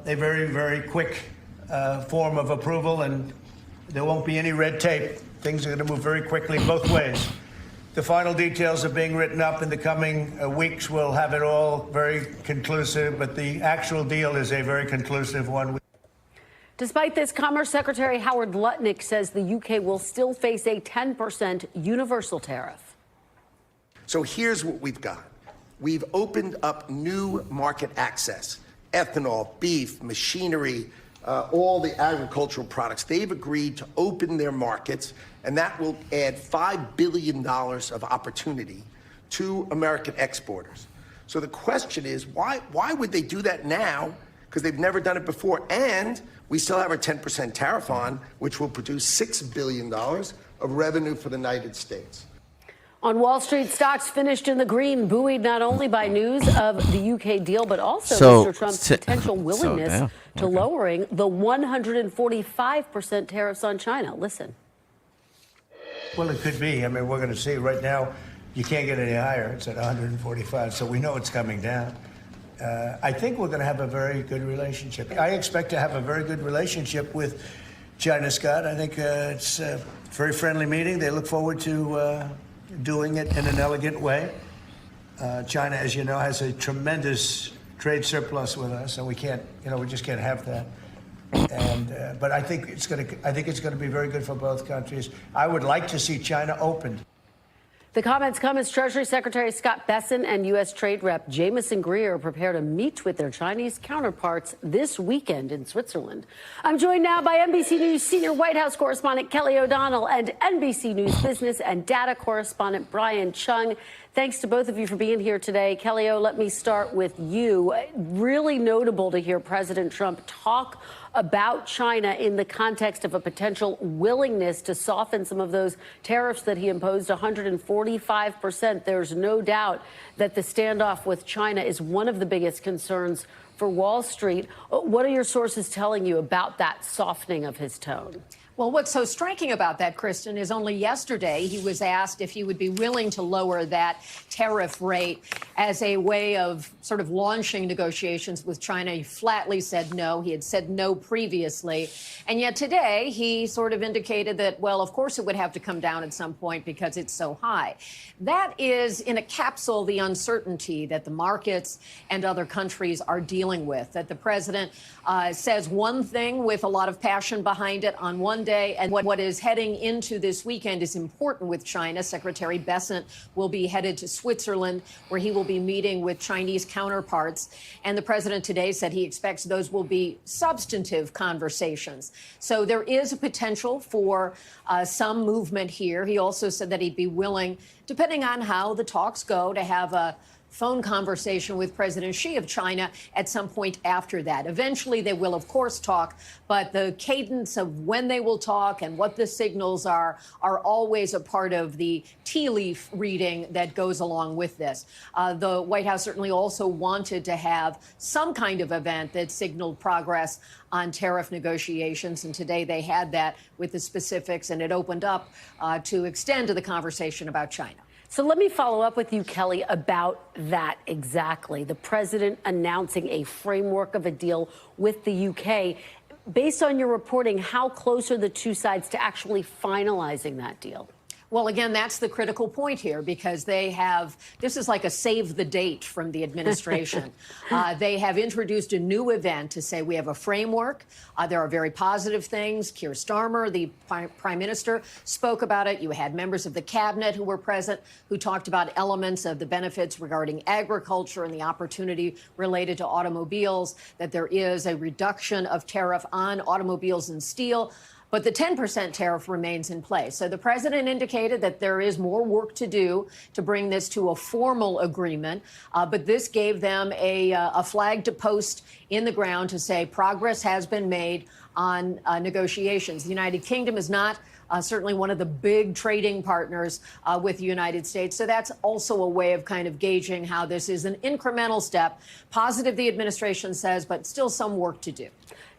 a very, very quick form of approval, and there won't be any red tape. Things are going to move very quickly both ways. The final details are being written up in the coming weeks. We'll have it all very conclusive, but the actual deal is a very conclusive one. Despite this, Commerce Secretary Howard Lutnick says the UK will still face a 10% universal tariff. So here's what we've got. We've opened up new market access, ethanol, beef, machinery, all the agricultural products. They've agreed to open their markets, and that will add $5 billion of opportunity to American exporters. So the question is, why would they do that now? Because they've never done it before. And we still have our 10% tariff on, which will produce $6 billion of revenue for the United States. On Wall Street, stocks finished in the green, buoyed not only by news of the UK deal, but also Mr. Trump's potential willingness to lowering the 145% tariffs on China. Listen. Well, it could be. I mean, we're going to see. Right now, you can't get any higher. It's at 145, so we know it's coming down. I think we're going to have a very good relationship. I expect to have a very good relationship with China, Scott. I think it's a very friendly meeting. They look forward to doing it in an elegant way. China, as you know, has a tremendous trade surplus with us, and we can't, we just can't have that. And but I think it's going to be very good for both countries. I would like to see China opened. The comments come as Treasury Secretary Scott Bessent and U.S. Trade Rep Jamieson Greer prepare to meet with their Chinese counterparts this weekend in Switzerland. I'm joined now by NBC News senior White House correspondent Kelly O'Donnell and NBC News business and data correspondent Brian Chung. Thanks to both of you for being here today. Kelly O, let me start with you. Really notable to hear President Trump talk about China in the context of a potential willingness to soften some of those tariffs that he imposed, 145%. There's no doubt that the standoff with China is one of the biggest concerns for Wall Street. What are your sources telling you about that softening of his tone? Well, what's so striking about that, Kristen, is only yesterday he was asked if he would be willing to lower that tariff rate as a way of sort of launching negotiations with China. He flatly said no. He had said no previously. And yet today he sort of indicated that, well, of course it would have to come down at some point because it's so high. That is, in a capsule, the uncertainty that the markets and other countries are dealing with, that the president says one thing with a lot of passion behind it on one day, and what is heading into this weekend is important with China. Secretary Bessent will be headed to Switzerland, where he will be meeting with Chinese counterparts. And the president today said he expects those will be substantive conversations. So there is a potential for some movement here. He also said that he'd be willing, depending on how the talks go, to have a phone conversation with President Xi of China at some point after that. Eventually, they will, of course, talk, but the cadence of when they will talk and what the signals are always a part of the tea leaf reading that goes along with this. The White House certainly also wanted to have some kind of event that signaled progress on tariff negotiations, and today they had that with the specifics, and it opened up to extend to the conversation about China. So let me follow up with you, Kelly, about that exactly. The president announcing a framework of a deal with the UK. Based on your reporting, how close are the two sides to actually finalizing that deal? Well, again, that's the critical point here, because they have, this is like a save the date from the administration. They have introduced a new event to say we have a framework. There are very positive things. Keir Starmer, the prime minister, spoke about it. You had members of the cabinet who were present who talked about elements of the benefits regarding agriculture and the opportunity related to automobiles, that there is a reduction of tariff on automobiles and steel. But the 10% tariff remains in place. So the president indicated that there is more work to do to bring this to a formal agreement. But this gave them a flag to post in the ground to say progress has been made on negotiations. The United Kingdom is not certainly one of the big trading partners with the United States. So that's also a way of kind of gauging how this is an incremental step. Positive, the administration says, but still some work to do.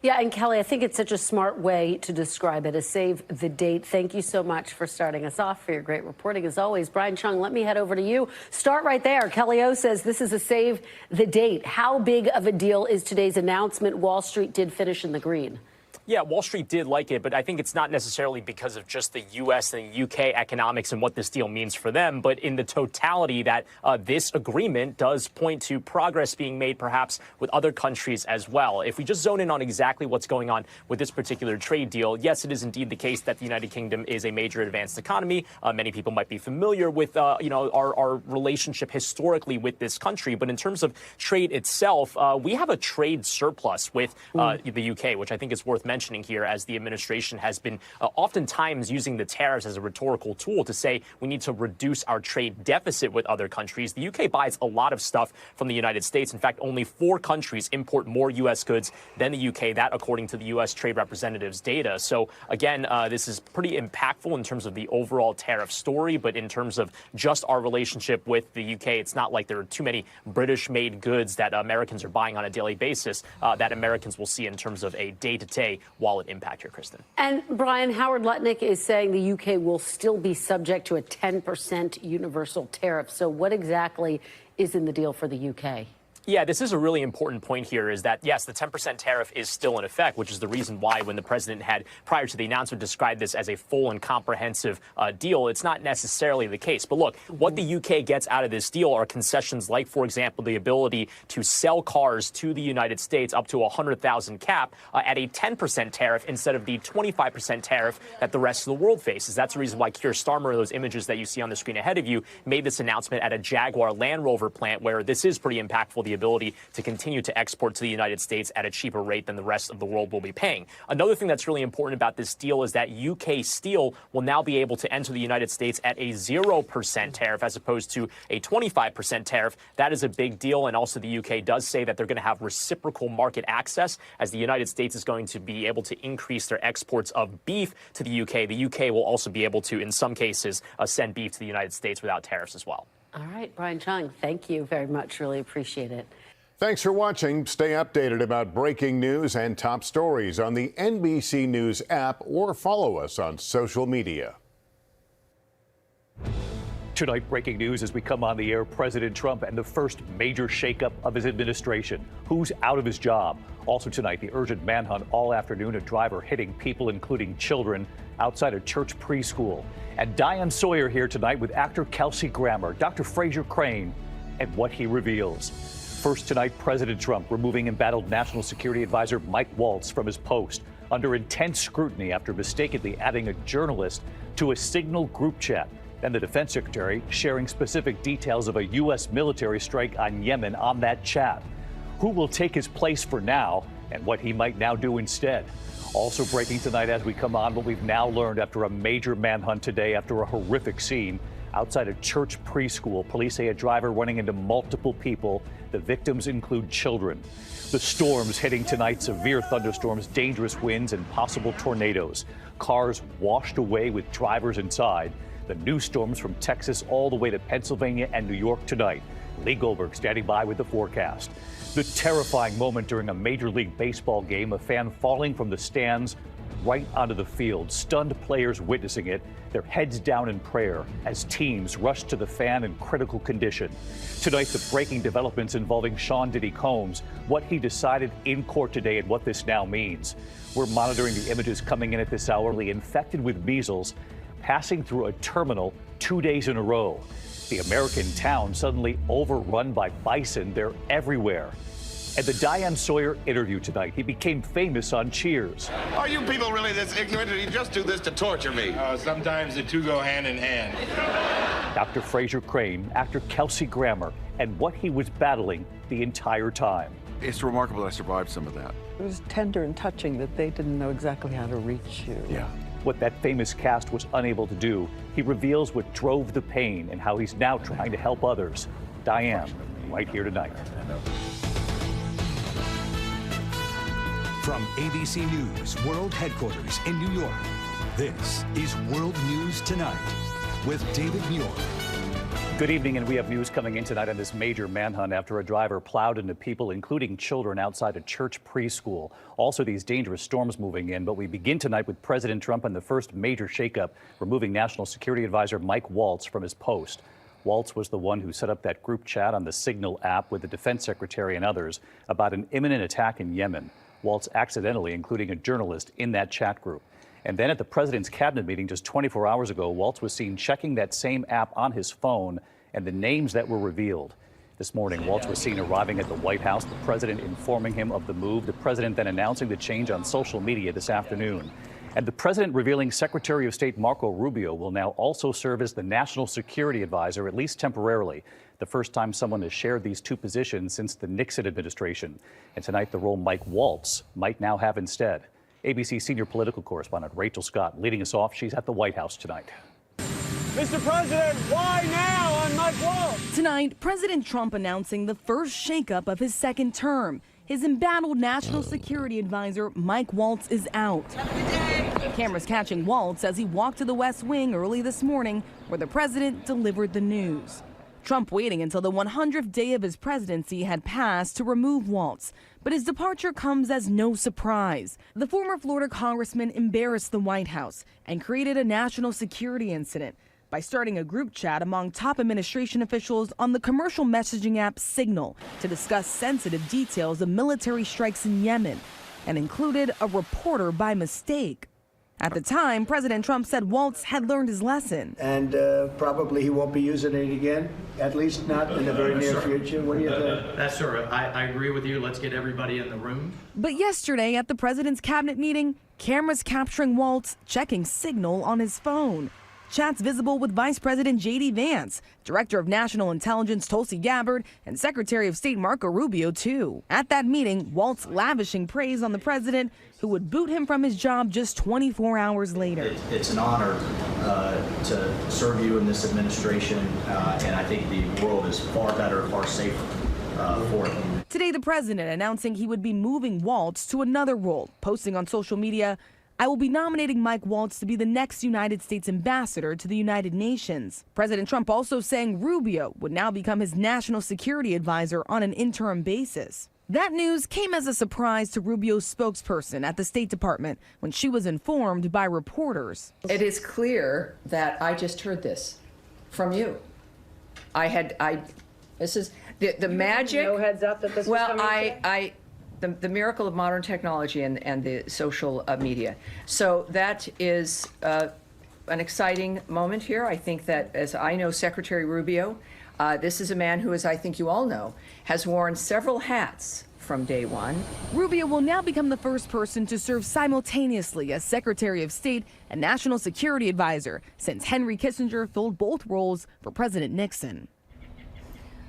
Yeah, and Kelly, I think it's such a smart way to describe it, a save the date. Thank you so much for starting us off, for your great reporting as always. Brian Chung, let me head over to you. Start right there. Kelly O says this is a save the date. How big of a deal is today's announcement? Wall Street did finish in the green. Yeah, Wall Street did like it, but I think it's not necessarily because of just the U.S. and U.K. economics and what this deal means for them, but in the totality that this agreement does point to progress being made perhaps with other countries as well. If we just zone in on exactly what's going on with this particular trade deal, yes, it is indeed the case that the United Kingdom is a major advanced economy. Many people might be familiar with, our relationship historically with this country. But in terms of trade itself, we have a trade surplus with the U.K., which I think is worth mentioning here, as the administration has been oftentimes using the tariffs as a rhetorical tool to say we need to reduce our trade deficit with other countries. The UK buys a lot of stuff from the United States. In fact, only 4 countries import more U.S. goods than the UK, that according to the U.S. Trade Representative's data. So again, this is pretty impactful in terms of the overall tariff story, but in terms of just our relationship with the UK, it's not like there are too many British-made goods that Americans are buying on a daily basis that Americans will see in terms of a day-to-day wallet impact here, Kristen. And Brian, Howard Lutnick is saying the UK will still be subject to a 10% universal tariff. So what exactly is in the deal for the UK? Yeah, this is a really important point here, is that, yes, the 10% tariff is still in effect, which is the reason why when the president had, prior to the announcement, described this as a full and comprehensive deal, it's not necessarily the case. But look, what the UK gets out of this deal are concessions like, for example, the ability to sell cars to the United States up to a 100,000 cap at a 10% tariff instead of the 25% tariff that the rest of the world faces. That's the reason why Keir Starmer, those images that you see on the screen ahead of you, made this announcement at a Jaguar Land Rover plant, where this is pretty impactful, the ability to continue to export to the United States at a cheaper rate than the rest of the world will be paying. Another thing that's really important about this deal is that UK steel will now be able to enter the United States at a 0% tariff as opposed to a 25% tariff. That is a big deal. And also the UK does say that they're going to have reciprocal market access, as the United States is going to be able to increase their exports of beef to the UK. The UK will also be able to, in some cases, send beef to the United States without tariffs as well. All right, Brian Chung, thank you very much. Really appreciate it. Thanks for watching. Stay updated about breaking news and top stories on the NBC News app, or follow us on social media. Tonight, breaking news as we come on the air, President Trump and the first major shakeup of his administration. Who's out of his job? Also tonight, the urgent manhunt all afternoon, a driver hitting people, including children, outside a church preschool. And Diane Sawyer here tonight with actor Kelsey Grammer, Dr. Fraser Crane, and what he reveals. First tonight, President Trump removing embattled National Security Advisor Mike Waltz from his post under intense scrutiny after mistakenly adding a journalist to a Signal group chat. And the defense secretary sharing specific details of a U.S. military strike on Yemen on that chat. Who will take his place for now, and what he might now do instead? Also breaking tonight as we come on, what we've now learned after a major manhunt today after a horrific scene outside a church preschool. Police say a driver running into multiple people. The victims include children. The storms hitting tonight, severe thunderstorms, dangerous winds, and possible tornadoes. Cars washed away with drivers inside. The new storms from Texas all the way to Pennsylvania and New York tonight. Lee Goldberg standing by with the forecast. The terrifying moment during a Major League Baseball game, a fan falling from the stands right onto the field, stunned players witnessing it, their heads down in prayer as teams rushed to the fan in critical condition. Tonight, the breaking developments involving Sean Diddy Combs, what he decided in court today and what this now means. We're monitoring the images coming in at this hour, infected with measles, passing through a terminal 2 days in a row. The American town suddenly overrun by bison. They're everywhere. At the Diane Sawyer interview tonight, he became famous on Cheers. Are you people really this ignorant, or do you just do this to torture me? Sometimes the two go hand in hand. Dr. Fraser Crane, actor Kelsey Grammer, and what he was battling the entire time. It's remarkable that I survived some of that. It was tender and touching that they didn't know exactly how to reach you. Yeah. What that famous cast was unable to do, he reveals what drove the pain and how he's now trying to help others. Diane, right here tonight. From ABC News World Headquarters in New York, This is World News Tonight with David Muir. Good evening, and we have news coming in tonight on this major manhunt after a driver plowed into people, including children, outside a church preschool. Also, these dangerous storms moving in. But we begin tonight with President Trump and the first major shakeup, removing National Security Advisor Mike Waltz from his post. Waltz was the one who set up that group chat on the Signal app with the defense secretary and others about an imminent attack in Yemen. Waltz accidentally including a journalist in that chat group. And then at the president's cabinet meeting just 24 hours ago, Waltz was seen checking that same app on his phone and the names that were revealed. This morning, Waltz was seen arriving at the White House, the president informing him of the move, the president then announcing the change on social media this afternoon. And the president revealing Secretary of State Marco Rubio will now also serve as the National Security Advisor, at least temporarily. The first time someone has shared these two positions since the Nixon administration. And tonight, the role Mike Waltz might now have instead. ABC senior political correspondent Rachel Scott leading us off. She's at the White House tonight. Mr. President, why now on Mike Waltz? Tonight, President Trump announcing the first shakeup of his second term. His embattled National Security Advisor Mike Waltz is out. Cameras catching Waltz as he walked to the West Wing early this morning, where the president delivered the news. Trump waiting until the 100th day of his presidency had passed to remove Waltz. But his departure comes as no surprise. The former Florida congressman embarrassed the White House and created a national security incident by starting a group chat among top administration officials on the commercial messaging app Signal to discuss sensitive details of military strikes in Yemen, and included a reporter by mistake. At the time, President Trump said Waltz had learned his lesson. And probably he won't be using it again, at least not in the very near future. What do you think? That's sir. I agree with you. Let's get everybody in the room. But yesterday at the president's cabinet meeting, cameras capturing Waltz checking Signal on his phone. Chats visible with Vice President J.D. Vance, Director of National Intelligence Tulsi Gabbard, and Secretary of State Marco Rubio, too. At that meeting, Waltz lavishing praise on the president, who would boot him from his job just 24 hours later. It's an honor to serve you in this administration, and I think the world is far better, far safer for it. Today, the president announcing he would be moving Waltz to another role, posting on social media, "I will be nominating Mike Waltz to be the next United States ambassador to the United Nations." President Trump also saying Rubio would now become his national security advisor on an interim basis. That news came as a surprise to Rubio's spokesperson at the State Department when she was informed by reporters. It is clear that I just heard this from you. This is the magic. No heads up that this was coming. The miracle of modern technology and the social media. So that is an exciting moment here. I think that, as I know Secretary Rubio, this is a man who, as I think you all know, has worn several hats from day one. Rubio will now become the first person to serve simultaneously as Secretary of State and National Security Advisor since Henry Kissinger filled both roles for President Nixon.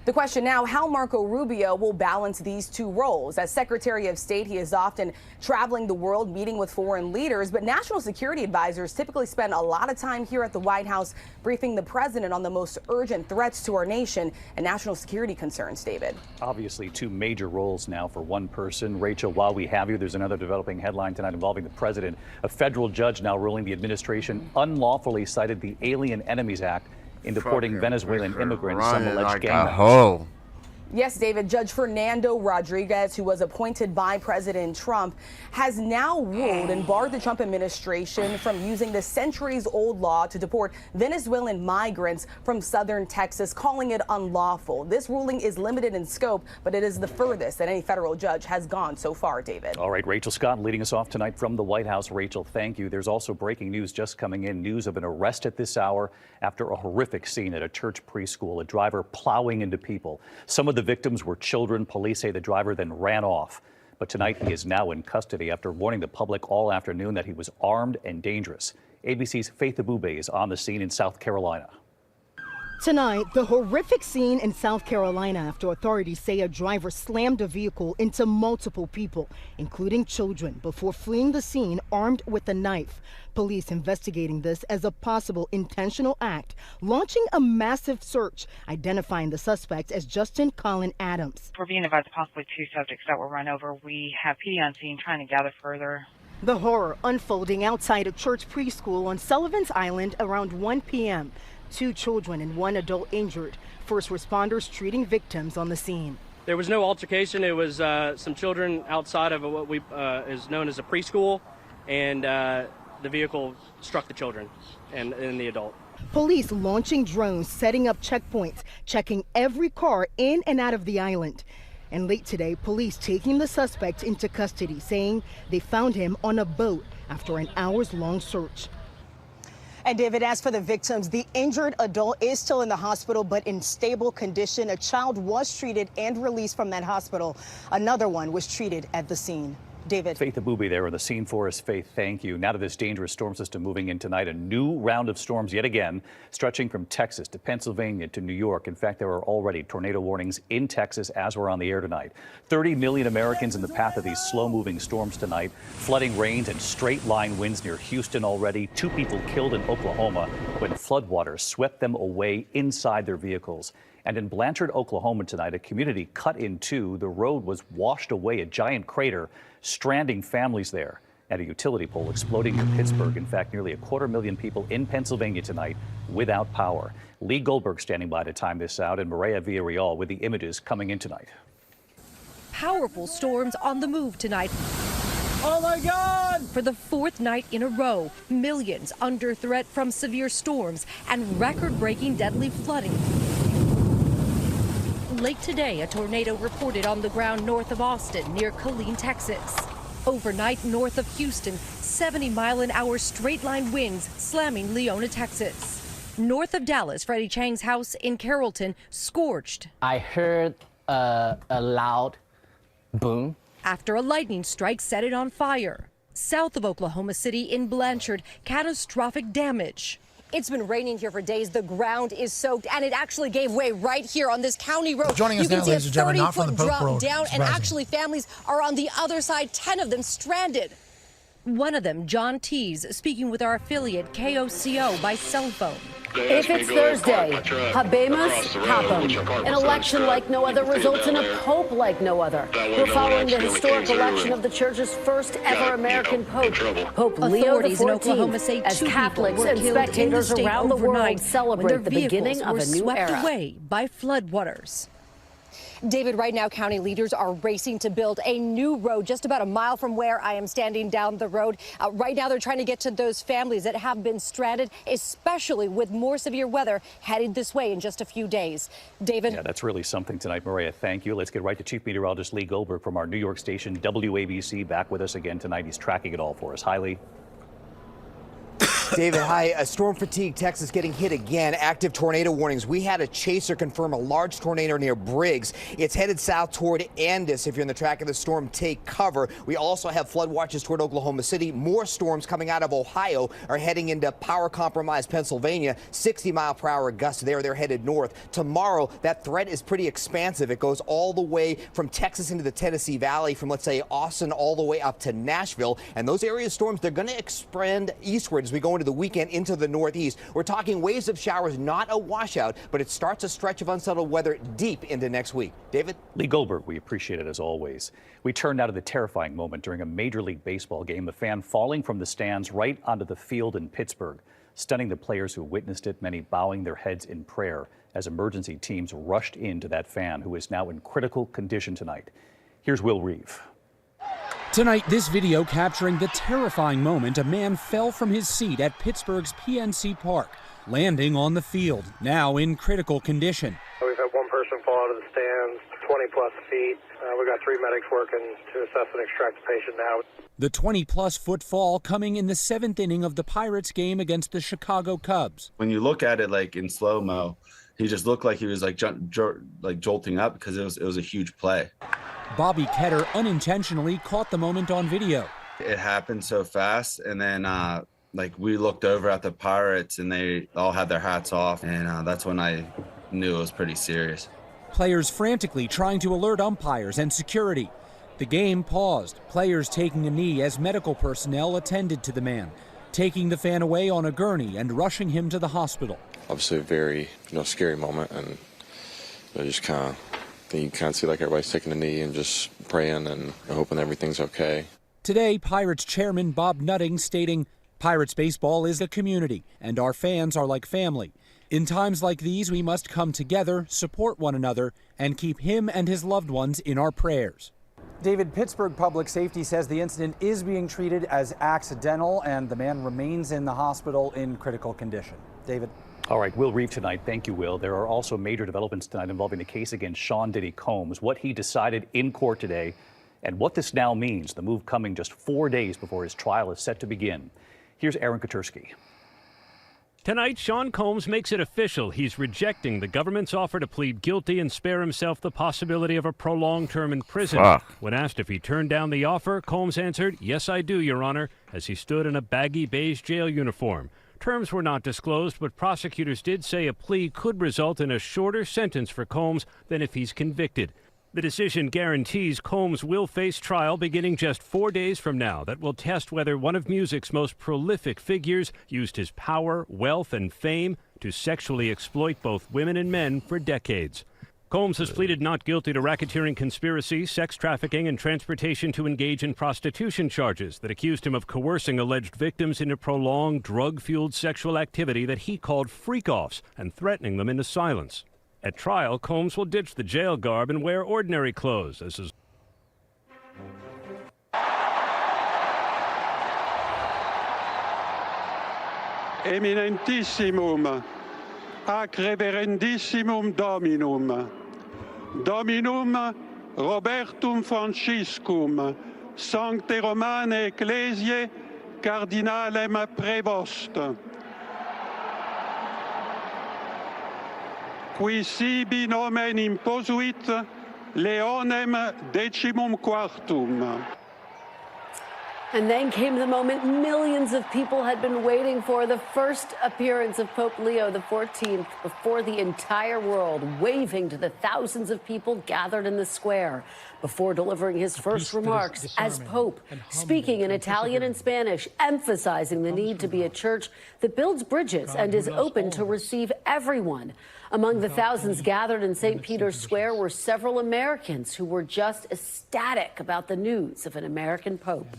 The question now, how Marco Rubio will balance these two roles. As Secretary of State, he is often traveling the world, meeting with foreign leaders, but national security advisors typically spend a lot of time here at the White House briefing the president on the most urgent threats to our nation and national security concerns, David. Obviously, two major roles now for one person. Rachel, while we have you, there's another developing headline tonight involving the president. A federal judge now ruling the administration unlawfully cited the Alien Enemies Act in deporting Venezuelan immigrants, some alleged gang members. Yes, David, Judge Fernando Rodriguez, who was appointed by President Trump, has now ruled and barred the Trump administration from using the centuries-old law to deport Venezuelan migrants from southern Texas, calling it unlawful. This ruling is limited in scope, but it is the furthest that any federal judge has gone so far, David. All right, Rachel Scott leading us off tonight from the White House. Rachel, thank you. There's also breaking news just coming in. News of an arrest at this hour after a horrific scene at a church preschool, a driver plowing into people. Some of the victims were children. Police say the driver then ran off. But tonight he is now in custody after warning the public all afternoon that he was armed and dangerous. ABC's Faith Abube is on the scene in South Carolina. Tonight, the horrific scene in South Carolina after authorities say a driver slammed a vehicle into multiple people, including children, before fleeing the scene armed with a knife. Police investigating this as a possible intentional act, launching a massive search, identifying the suspect as Justin Colin Adams. We're being advised possibly two subjects that were run over. We have PD on scene trying to gather further The horror unfolding outside a church preschool on Sullivan's Island around 1 p.m. 2 children and 1 adult injured. First responders treating victims on the scene. There was no altercation. It was some children outside of what is known as a preschool, and the vehicle struck the children and the adult. Police launching drones, setting up checkpoints, checking every car in and out of the island. And late today, police taking the suspect into custody, saying they found him on a boat after an hours-long search. And David, as for the victims, the injured adult is still in the hospital, but in stable condition. A child was treated and released from that hospital. Another one was treated at the scene. David. Faith Abubi there on the scene for us. Faith, thank you. Now to this dangerous storm system moving in tonight. A new round of storms yet again, stretching from Texas to Pennsylvania to New York. In fact, there are already tornado warnings in Texas as we're on the air tonight. 30 million Americans in the path of these slow-moving storms tonight. Flooding rains and straight-line winds near Houston already. 2 people killed in Oklahoma when floodwaters swept them away inside their vehicles. And in Blanchard, Oklahoma tonight, a community cut in two. The road was washed away, a giant crater, stranding families there. And a utility pole exploding near Pittsburgh. In fact, nearly 250,000 people in Pennsylvania tonight without power. Lee Goldberg standing by to time this out, and Maria Villarreal with the images coming in tonight. Powerful storms on the move tonight. Oh my God! For the 4th night in a row, millions under threat from severe storms and record-breaking deadly flooding. Late today, a tornado reported on the ground north of Austin near Killeen, Texas. Overnight north of Houston, 70-mile-an-hour straight-line winds slamming Leona, Texas. North of Dallas, Freddie Chang's house in Carrollton scorched. I heard a loud boom. After a lightning strike set it on fire. South of Oklahoma City in Blanchard, catastrophic damage. It's been raining here for days. The ground is soaked, and it actually gave way right here on this county road. Joining us now, ladies and gentlemen, not from the Pope drop Road. down, and actually families are on the other side, 10 of them stranded. One of them, John Tees, speaking with our affiliate KOCO by cell phone. If it's Thursday, Habemus Papam. An election like no other results in a pope like no other. We're following the historic election of the church's first ever American pope, Pope Leo XIV, as Catholics and spectators around the world celebrate the beginning of a new era. Away by floodwaters. David, right now, county leaders are racing to build a new road just about a mile from where I am standing down the road. Right now, they're trying to get to those families that have been stranded, especially with more severe weather headed this way in just a few days. David? Yeah, that's really something tonight, Maria. Thank you. Let's get right to Chief Meteorologist Lee Goldberg from our New York station, WABC, back with us again tonight. He's tracking it all for us. Hi, Lee. David, hi. Storm fatigue, Texas getting hit again. Active tornado warnings. We had a chaser confirm a large tornado near Briggs. It's headed south toward Andis. If you're in the track of the storm, take cover. We also have flood watches toward Oklahoma City. More storms coming out of Ohio are heading into power-compromised Pennsylvania. 60-mile-per-hour gusts there. They're headed north. Tomorrow, that threat is pretty expansive. It goes all the way from Texas into the Tennessee Valley, from, let's say, Austin all the way up to Nashville. And those area storms, they're going to expand eastward as we go into the weekend into the northeast. We're talking waves of showers, not a washout, but it starts a stretch of unsettled weather deep into next week. David? Lee Goldberg, we appreciate it as always. We turn now to the terrifying moment during a Major League Baseball game, the fan falling from the stands right onto the field in Pittsburgh, stunning the players who witnessed it, many bowing their heads in prayer as emergency teams rushed into that fan, who is now in critical condition tonight. Here's Will Reeve. Tonight, this video capturing the terrifying moment a man fell from his seat at Pittsburgh's PNC Park, landing on the field, now in critical condition. We've had one person fall out of the stands, 20-plus feet. We've got 3 medics working to assess and extract the patient now. The 20-plus foot fall coming in the 7th inning of the Pirates game against the Chicago Cubs. When you look at it like in slow-mo, he just looked like he was like jolting up because it was a huge play. Bobby Ketter unintentionally caught the moment on video. It happened so fast, and then like we looked over at the Pirates and they all had their hats off, and that's when I knew it was pretty serious. Players frantically trying to alert umpires and security. The game paused, players taking a knee as medical personnel attended to the man, taking the fan away on a gurney and rushing him to the hospital. Obviously a very scary moment, and just kind of you can't see like everybody's taking a knee and just praying and hoping everything's okay. Today, Pirates chairman Bob Nutting stating, "Pirates baseball is a community, and our fans are like family. In times like these, we must come together, support one another, and keep him and his loved ones in our prayers." David, Pittsburgh Public Safety says the incident is being treated as accidental and the man remains in the hospital in critical condition. David. All right, Will Reeve tonight. Thank you, Will. There are also major developments tonight involving the case against Sean Diddy Combs, what he decided in court today, and what this now means, the move coming just 4 days before his trial is set to begin. Here's Aaron Katersky. Tonight, Sean Combs makes it official. He's rejecting the government's offer to plead guilty and spare himself the possibility of a prolonged term in prison. When asked if he turned down the offer, Combs answered, "Yes, I do, Your Honor," as he stood in a baggy beige jail uniform. Terms were not disclosed, but prosecutors did say a plea could result in a shorter sentence for Combs than if he's convicted. The decision guarantees Combs will face trial beginning just 4 days from now that will test whether one of music's most prolific figures used his power, wealth, and fame to sexually exploit both women and men for decades. Combs has pleaded not guilty to racketeering conspiracy, sex trafficking, and transportation to engage in prostitution charges that accused him of coercing alleged victims into prolonged, drug-fueled sexual activity that he called freak-offs and threatening them into silence. At trial, Combs will ditch the jail garb and wear ordinary clothes, as his Eminentissimum, ac reverendissimum Dominum, Dominum Robertum Franciscum, Sancte Romane Ecclesiae, Cardinalem Prevost. Qui sibi nomen imposuit Leonem XIV. And then came the moment millions of people had been waiting for, the first appearance of Pope Leo XIV before the entire world, waving to the thousands of people gathered in the square before delivering his first remarks as Pope, speaking in Italian and Spanish, emphasizing the need to be a church that builds bridges and is open to receive everyone. Among the thousands gathered in St. Peter's Square were several Americans who were just ecstatic about the news of an American Pope.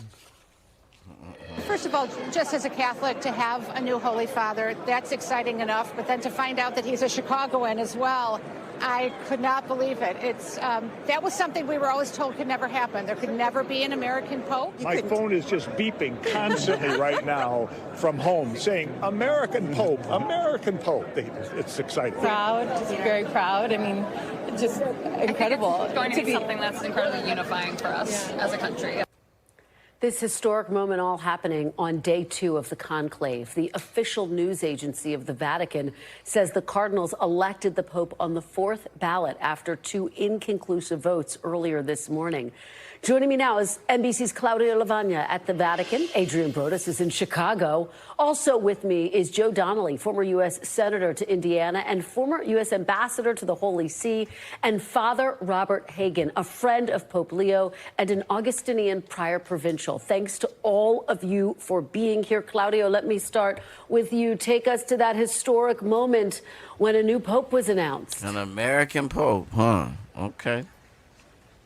First of all, just as a Catholic, to have a new Holy Father, that's exciting enough. But then to find out that he's a Chicagoan as well, I could not believe it. That was something we were always told could never happen. There could never be an American Pope. My phone is just beeping constantly right now from home saying, American Pope, American Pope. It's exciting. Proud, just very proud. I mean, just incredible. It's going to be something that's incredibly unifying for us as a country. This historic moment all happening on day 2 of the conclave. The official news agency of the Vatican says the cardinals elected the Pope on the 4th ballot after 2 inconclusive votes earlier this morning. Joining me now is NBC's Claudia Lavagna at the Vatican. Adrian Broadus is in Chicago. Also with me is Joe Donnelly, former U.S. Senator to Indiana and former U.S. Ambassador to the Holy See, and Father Robert Hagan, a friend of Pope Leo and an Augustinian prior provincial. Thanks to all of you for being here. Claudio, let me start with you. Take us to that historic moment when a new pope was announced. An American Pope, huh? Okay.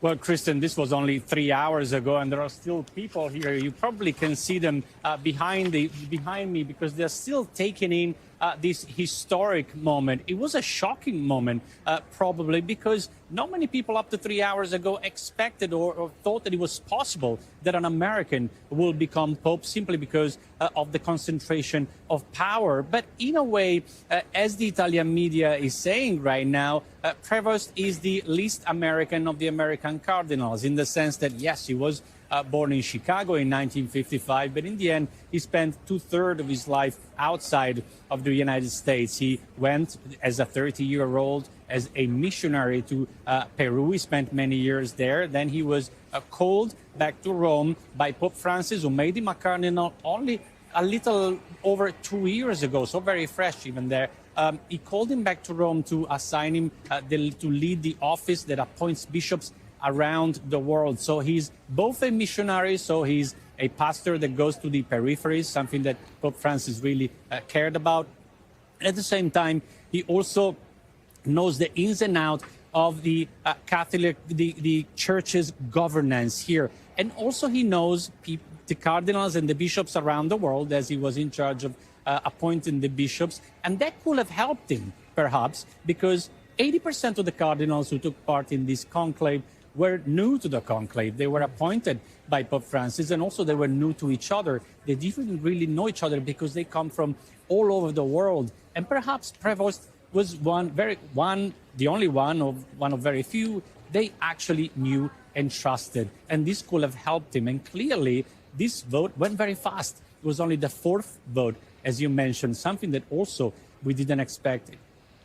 Well, Kristen, this was only 3 hours ago, and there are still people here. You probably can see them behind me because they're still taking in this historic moment. It was a shocking moment, probably, because not many people up to 3 hours ago expected or thought that it was possible that an American will become Pope simply because of the concentration of power. But in a way, as the Italian media is saying right now, Prevost is the least American of the American cardinals, in the sense that, yes, he was born in Chicago in 1955, but in the end, he spent 2/3 of his life outside of the United States. He went as a 30-year-old as a missionary to Peru. He spent many years there. Then he was called back to Rome by Pope Francis, who made him a cardinal only a little over 2 years ago, so very fresh even there. He called him back to Rome to assign him to lead the office that appoints bishops around the world. So he's both a missionary, so he's a pastor that goes to the peripheries, something that Pope Francis really cared about. At the same time, he also knows the ins and outs of the Catholic, the church's governance here. And also he knows the cardinals and the bishops around the world, as he was in charge of appointing the bishops. And that could have helped him, perhaps, because 80% of the cardinals who took part in this conclave were new to the conclave. They were appointed by Pope Francis, and also they were new to each other. They didn't really know each other because they come from all over the world. And perhaps Prevost was the only one of very few they actually knew and trusted. And this could have helped him. And clearly, this vote went very fast. It was only the fourth vote, as you mentioned, something that also we didn't expect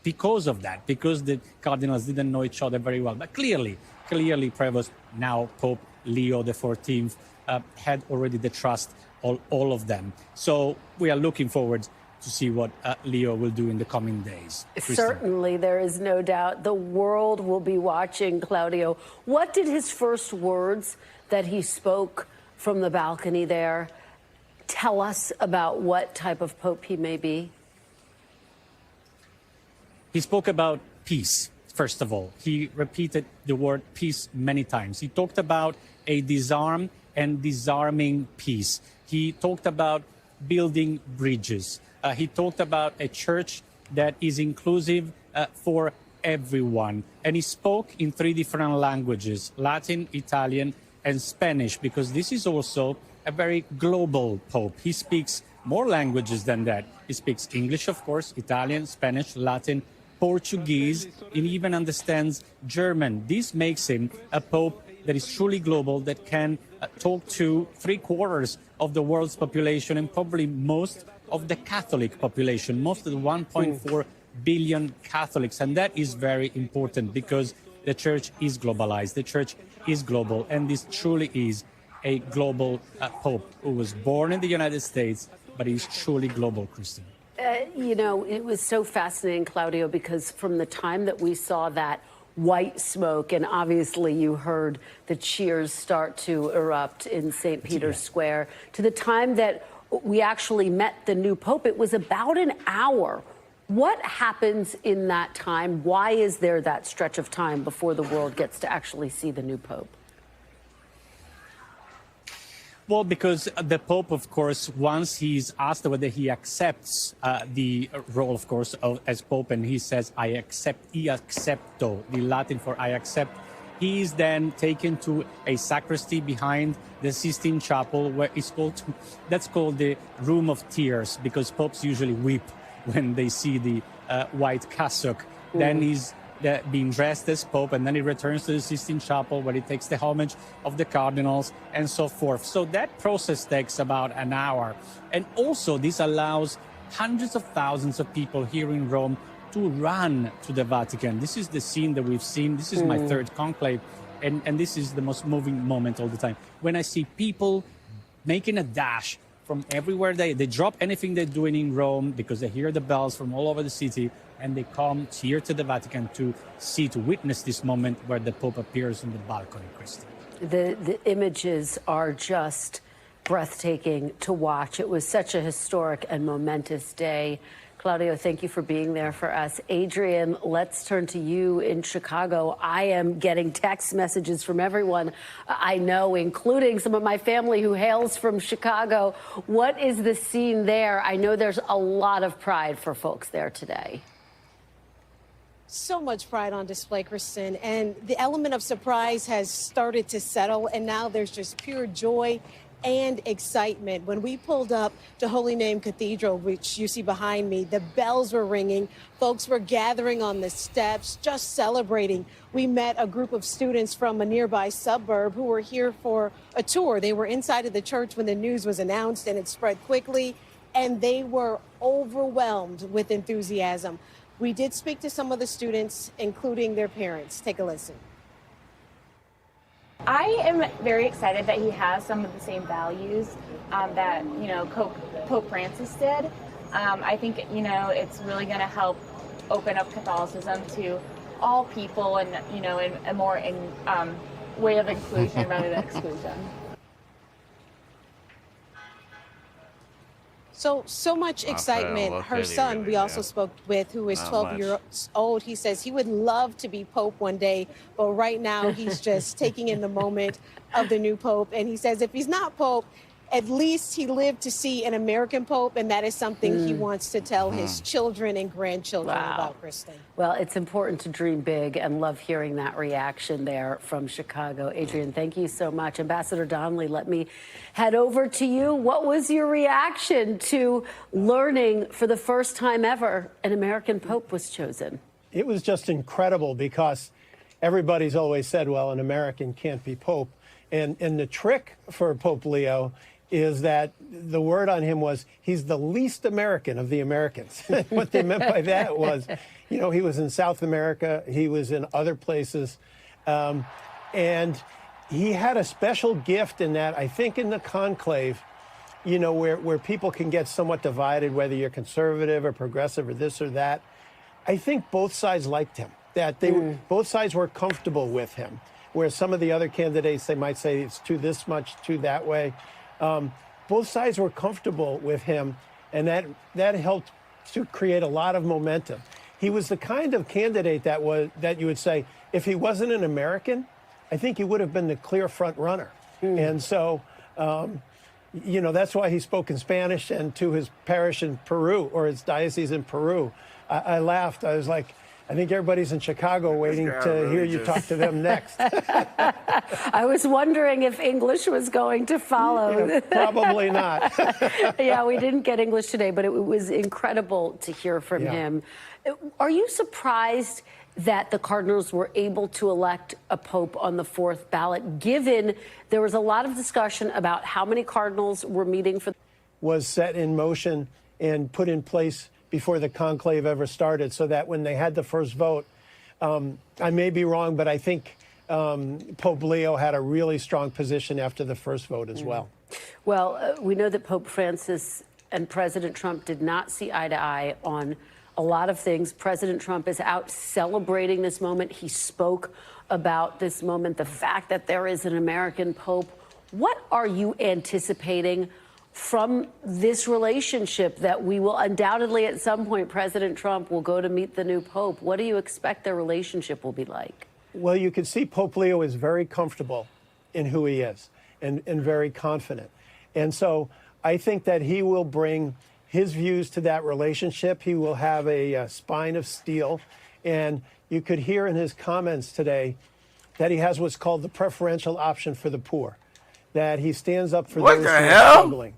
because of that, because the cardinals didn't know each other very well. But clearly Prevost, now Pope Leo XIV, had already the trust of all of them. So we are looking forward to see what Leo will do in the coming days. Certainly, there is no doubt. The world will be watching, Claudio. What did his first words that he spoke from the balcony there tell us about what type of pope he may be? He spoke about peace, first of all. He repeated the word peace many times. He talked about a disarm and disarming peace. He talked about building bridges. He talked about a church that is inclusive for everyone. And he spoke in 3 different languages, Latin, Italian, and Spanish, because this is also a very global pope. He speaks more languages than that. He speaks English, of course, Italian, Spanish, Latin, Portuguese, and even understands German. This makes him a pope that is truly global, that can talk to 3/4 of the world's population and probably most of the Catholic population, most of the 1.4 billion Catholics. And that is very important because the church is globalized. The church is global. And this truly is a global pope who was born in the United States, but he's truly global, Christian. You know, it was so fascinating, Claudio, because from the time that we saw that white smoke, and obviously you heard the cheers start to erupt in St. Peter's Square, to the time that we actually met the new pope, it was about an hour. What happens in that time? Why is there that stretch of time before the world gets to actually see the new pope? Well, because the Pope, of course, once he's asked whether he accepts the role, of course, as Pope, and he says, I accepto, the Latin for I accept, he is then taken to a sacristy behind the Sistine Chapel, where that's called the Room of Tears, because popes usually weep when they see the white cassock. Then he's being dressed as Pope, and then he returns to the Sistine Chapel where he takes the homage of the cardinals and so forth. So that process takes about an hour. And also this allows hundreds of thousands of people here in Rome to run to the Vatican. This is the scene that we've seen. This is my third conclave, and this is the most moving moment all the time. When I see people making a dash from everywhere they drop anything they're doing in Rome because they hear the bells from all over the city, and they come here to the Vatican to witness this moment where the Pope appears on the balcony, Christy. The images are just breathtaking to watch. It was such a historic and momentous day. Claudio, thank you for being there for us. Adrian, let's turn to you in Chicago. I am getting text messages from everyone I know, including some of my family who hails from Chicago. What is the scene there? I know there's a lot of pride for folks there today. So much pride on display, Kristen, and the element of surprise has started to settle, and now there's just pure joy and excitement. When we pulled up to Holy Name Cathedral, which you see behind me, the bells were ringing. Folks were gathering on the steps, just celebrating. We met a group of students from a nearby suburb who were here for a tour. They were inside of the church when the news was announced, and it spread quickly, and they were overwhelmed with enthusiasm. We did speak to some of the students, including their parents. Take a listen. I am very excited that he has some of the same values that, Pope Francis did. I think, it's really going to help open up Catholicism to all people and, in a more way of inclusion rather than exclusion. So much excitement. Her son, we also spoke with, who is 12 years old. He says he would love to be Pope one day, but right now he's just taking in the moment of the new Pope. And he says if he's not Pope, at least he lived to see an American Pope, and that is something he wants to tell his children and grandchildren about, Kristen. Well, it's important to dream big, and love hearing that reaction there from Chicago. Adrian, thank you so much. Ambassador Donnelly, let me head over to you. What was your reaction to learning for the first time ever an American Pope was chosen? It was just incredible because everybody's always said, well, an American can't be Pope. And the trick for Pope Leo is that the word on him was he's the least American of the Americans. What they meant by that was, you know, he was in South America, he was in other places, and he had a special gift in that, I think in the conclave, you know, where people can get somewhat divided, whether you're conservative or progressive or this or that. I think both sides liked him, that they both sides were comfortable with him, where some of the other candidates, they might say it's too this much, too that way. Both sides were comfortable with him, and that helped to create a lot of momentum. He was the kind of candidate that you would say, if he wasn't an American, I think he would have been the clear front runner. And so, you know, that's why he spoke in Spanish, and to his parish in Peru, or his diocese in Peru. I laughed. I was like, I think everybody's in Chicago waiting to hear you talk to them next. I was wondering if English was going to follow. Yeah, probably not. Yeah, we didn't get English today, but it was incredible to hear from him. Are you surprised that the Cardinals were able to elect a pope on the fourth ballot, given there was a lot of discussion about how many Cardinals were meeting for? Was set in motion and put in place before the conclave ever started, so that when they had the first vote, I may be wrong, but I think Pope Leo had a really strong position after the first vote as well. Well, we know that Pope Francis and President Trump did not see eye to eye on a lot of things. President Trump is out celebrating this moment. He spoke about this moment, the fact that there is an American Pope. What are you anticipating from this relationship that we will undoubtedly at some point, President Trump will go to meet the new Pope? What do you expect their relationship will be like? Well, you can see Pope Leo is very comfortable in who he is and very confident. And so I think that he will bring his views to that relationship. He will have a spine of steel. And you could hear in his comments today that he has what's called the preferential option for the poor, that he stands up for those who are struggling.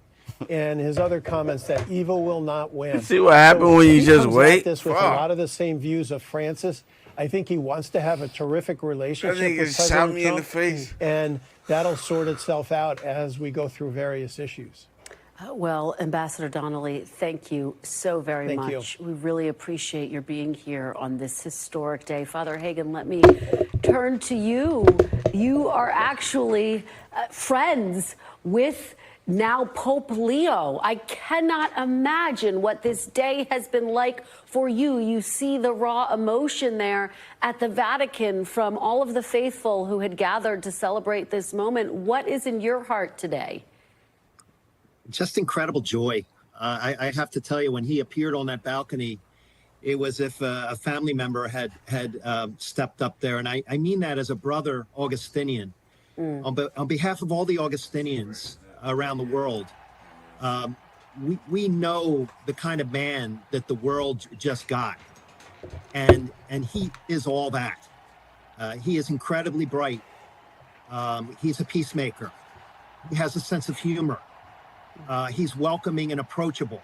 And his other comments that evil will not win. See what happened when you just wait? This with a lot of the same views of Francis. I think he wants to have a terrific relationship with President Trump, in the face. And that'll sort itself out as we go through various issues. Well, Ambassador Donnelly, thank you so very much. We really appreciate your being here on this historic day. Father Hagen, let me turn to you. You are actually friends with now Pope Leo. I cannot imagine what this day has been like for you. You see the raw emotion there at the Vatican from all of the faithful who had gathered to celebrate this moment. What is in your heart today? Just incredible joy. I have to tell you, when he appeared on that balcony, it was as if a family member had stepped up there. And I mean that as a brother Augustinian. On behalf of all the Augustinians around the world, we know the kind of man that the world just got, and he is all that. He is incredibly bright. He's a peacemaker. He has a sense of humor. He's welcoming and approachable,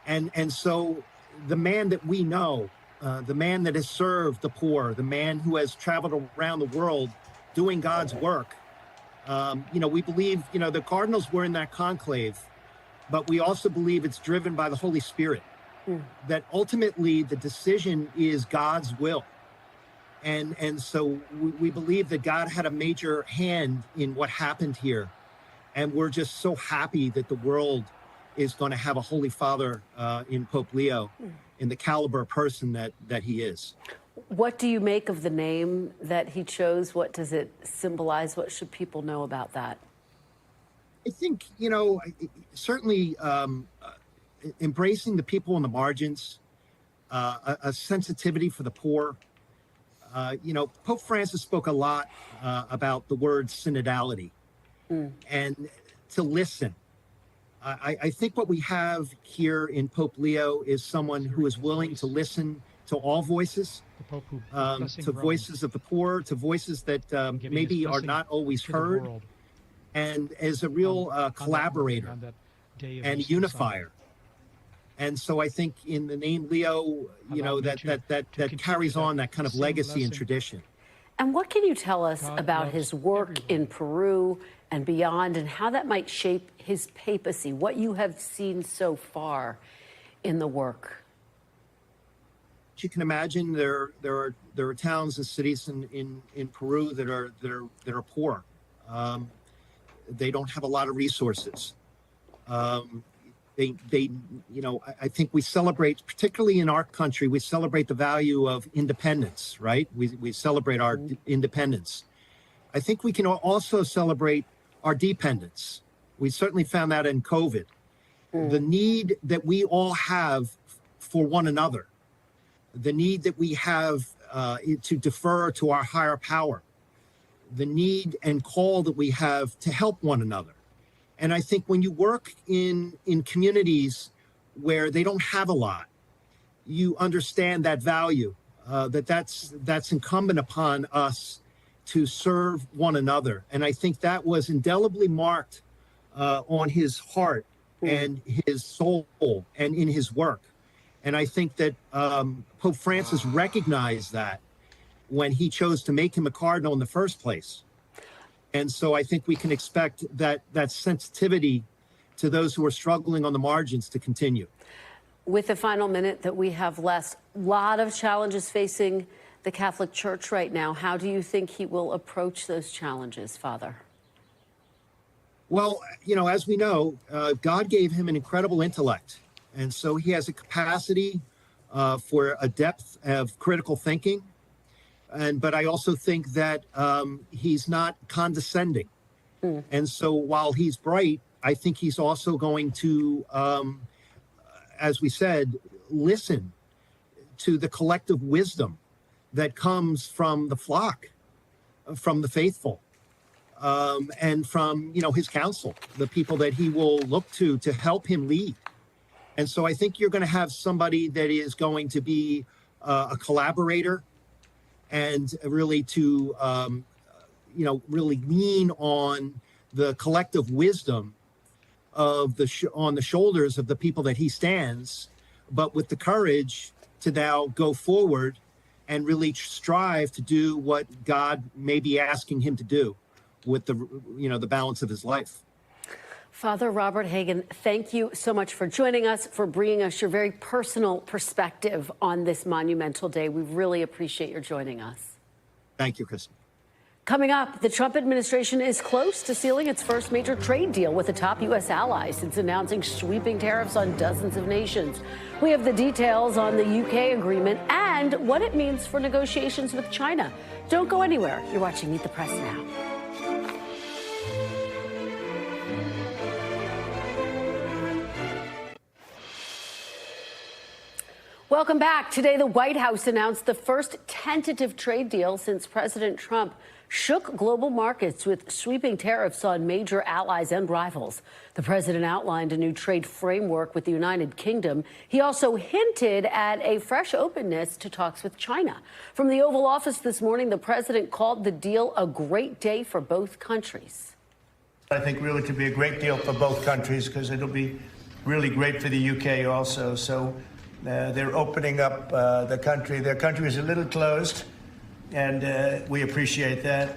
and so the man that we know, the man that has served the poor, the man who has traveled around the world doing God's work. We believe, the Cardinals were in that conclave, but we also believe it's driven by the Holy Spirit, that ultimately the decision is God's will. And so we believe that God had a major hand in what happened here. And we're just so happy that the world is going to have a Holy Father in Pope Leo, in the caliber person that he is. What do you make of the name that he chose? What does it symbolize? What should people know about that? I think, certainly embracing the people on the margins, a sensitivity for the poor. Pope Francis spoke a lot about the word synodality and to listen. I think what we have here in Pope Leo is someone who is willing to listen to all voices, to voices of the poor, to voices that maybe are not always heard, and as a real collaborator and unifier. And so I think in the name Leo, that carries on that kind of legacy and tradition. And what can you tell us about his work in Peru and beyond, and how that might shape his papacy, what you have seen so far in the work? You can imagine there are towns and cities in Peru that are poor. They don't have a lot of resources. I think we celebrate, particularly in our country, we celebrate the value of independence, right? We celebrate our independence. I think we can also celebrate our dependence. We certainly found that in COVID. The need that we all have for one another, the need that we have to defer to our higher power, the need and call that we have to help one another. And I think when you work in communities where they don't have a lot, you understand that value, that's incumbent upon us to serve one another. And I think that was indelibly marked on his heart and his soul and in his work. And I think that Pope Francis recognized that when he chose to make him a cardinal in the first place. And so I think we can expect that sensitivity to those who are struggling on the margins to continue. With the final minute that we have left, a lot of challenges facing the Catholic Church right now. How do you think he will approach those challenges, Father? Well, as we know, God gave him an incredible intellect. And so he has a capacity for a depth of critical thinking. But I also think that he's not condescending. And so while he's bright, I think he's also going to, as we said, listen to the collective wisdom that comes from the flock, from the faithful, and from, his council, the people that he will look to help him lead. And so I think you're going to have somebody that is going to be a collaborator, and really to, really lean on the collective wisdom of on the shoulders of the people that he stands, but with the courage to now go forward and really strive to do what God may be asking him to do with the balance of his life. Father Robert Hagan, thank you so much for joining us, for bringing us your very personal perspective on this monumental day. We really appreciate your joining us. Thank you, Kristen. Coming up, the Trump administration is close to sealing its first major trade deal with a top U.S. ally since announcing sweeping tariffs on dozens of nations. We have the details on the U.K. agreement and what it means for negotiations with China. Don't go anywhere. You're watching Meet the Press now. Welcome back. Today, the White House announced the first tentative trade deal since President Trump shook global markets with sweeping tariffs on major allies and rivals. The president outlined a new trade framework with the United Kingdom. He also hinted at a fresh openness to talks with China. From the Oval Office this morning, the president called the deal a great day for both countries. I think really could be a great deal for both countries because it'll be really great for the UK also. So they're opening up the country. Their country is a little closed, and we appreciate that.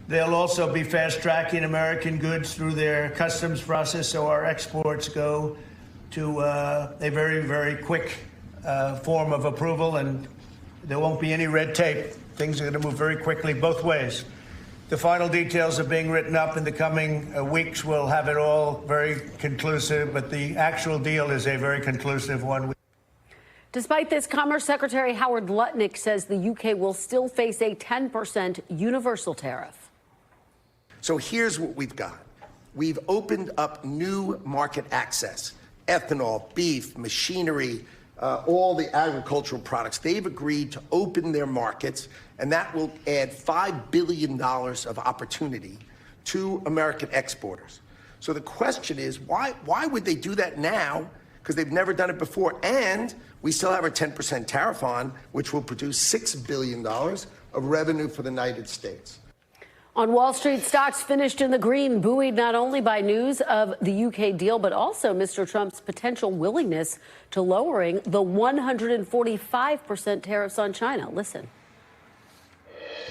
They'll also be fast-tracking American goods through their customs process, so our exports go to a very, very quick form of approval, and there won't be any red tape. Things are going to move very quickly both ways. The final details are being written up in the coming weeks. We'll have it all very conclusive, but the actual deal is a very conclusive one. Despite this, Commerce Secretary Howard Lutnick says the UK will still face a 10% universal tariff. So here's what we've got. We've opened up new market access ethanol, beef, machinery, all the agricultural products. They've agreed to open their markets, and that will add $5 billion of opportunity to American exporters. So the question is, why would they do that now? Because they've never done it before, and we still have our 10% tariff on, which will produce $6 billion of revenue for the United States. On Wall Street, stocks finished in the green, buoyed not only by news of the UK deal, but also Mr. Trump's potential willingness to lowering the 145% tariffs on China. Listen.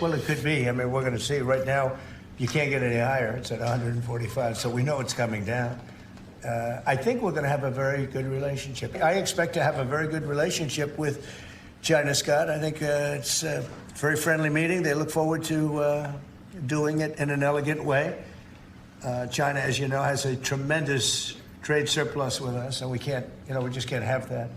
Well, it could be. I mean, we're going to see. Right now, you can't get any higher. It's at 145, so we know it's coming down. I think we're going to have a very good relationship. I expect to have a very good relationship with China, Scott. I think it's a very friendly meeting. They look forward to doing it in an elegant way. China, as you know, has a tremendous trade surplus with us, and we can't, we just can't have that.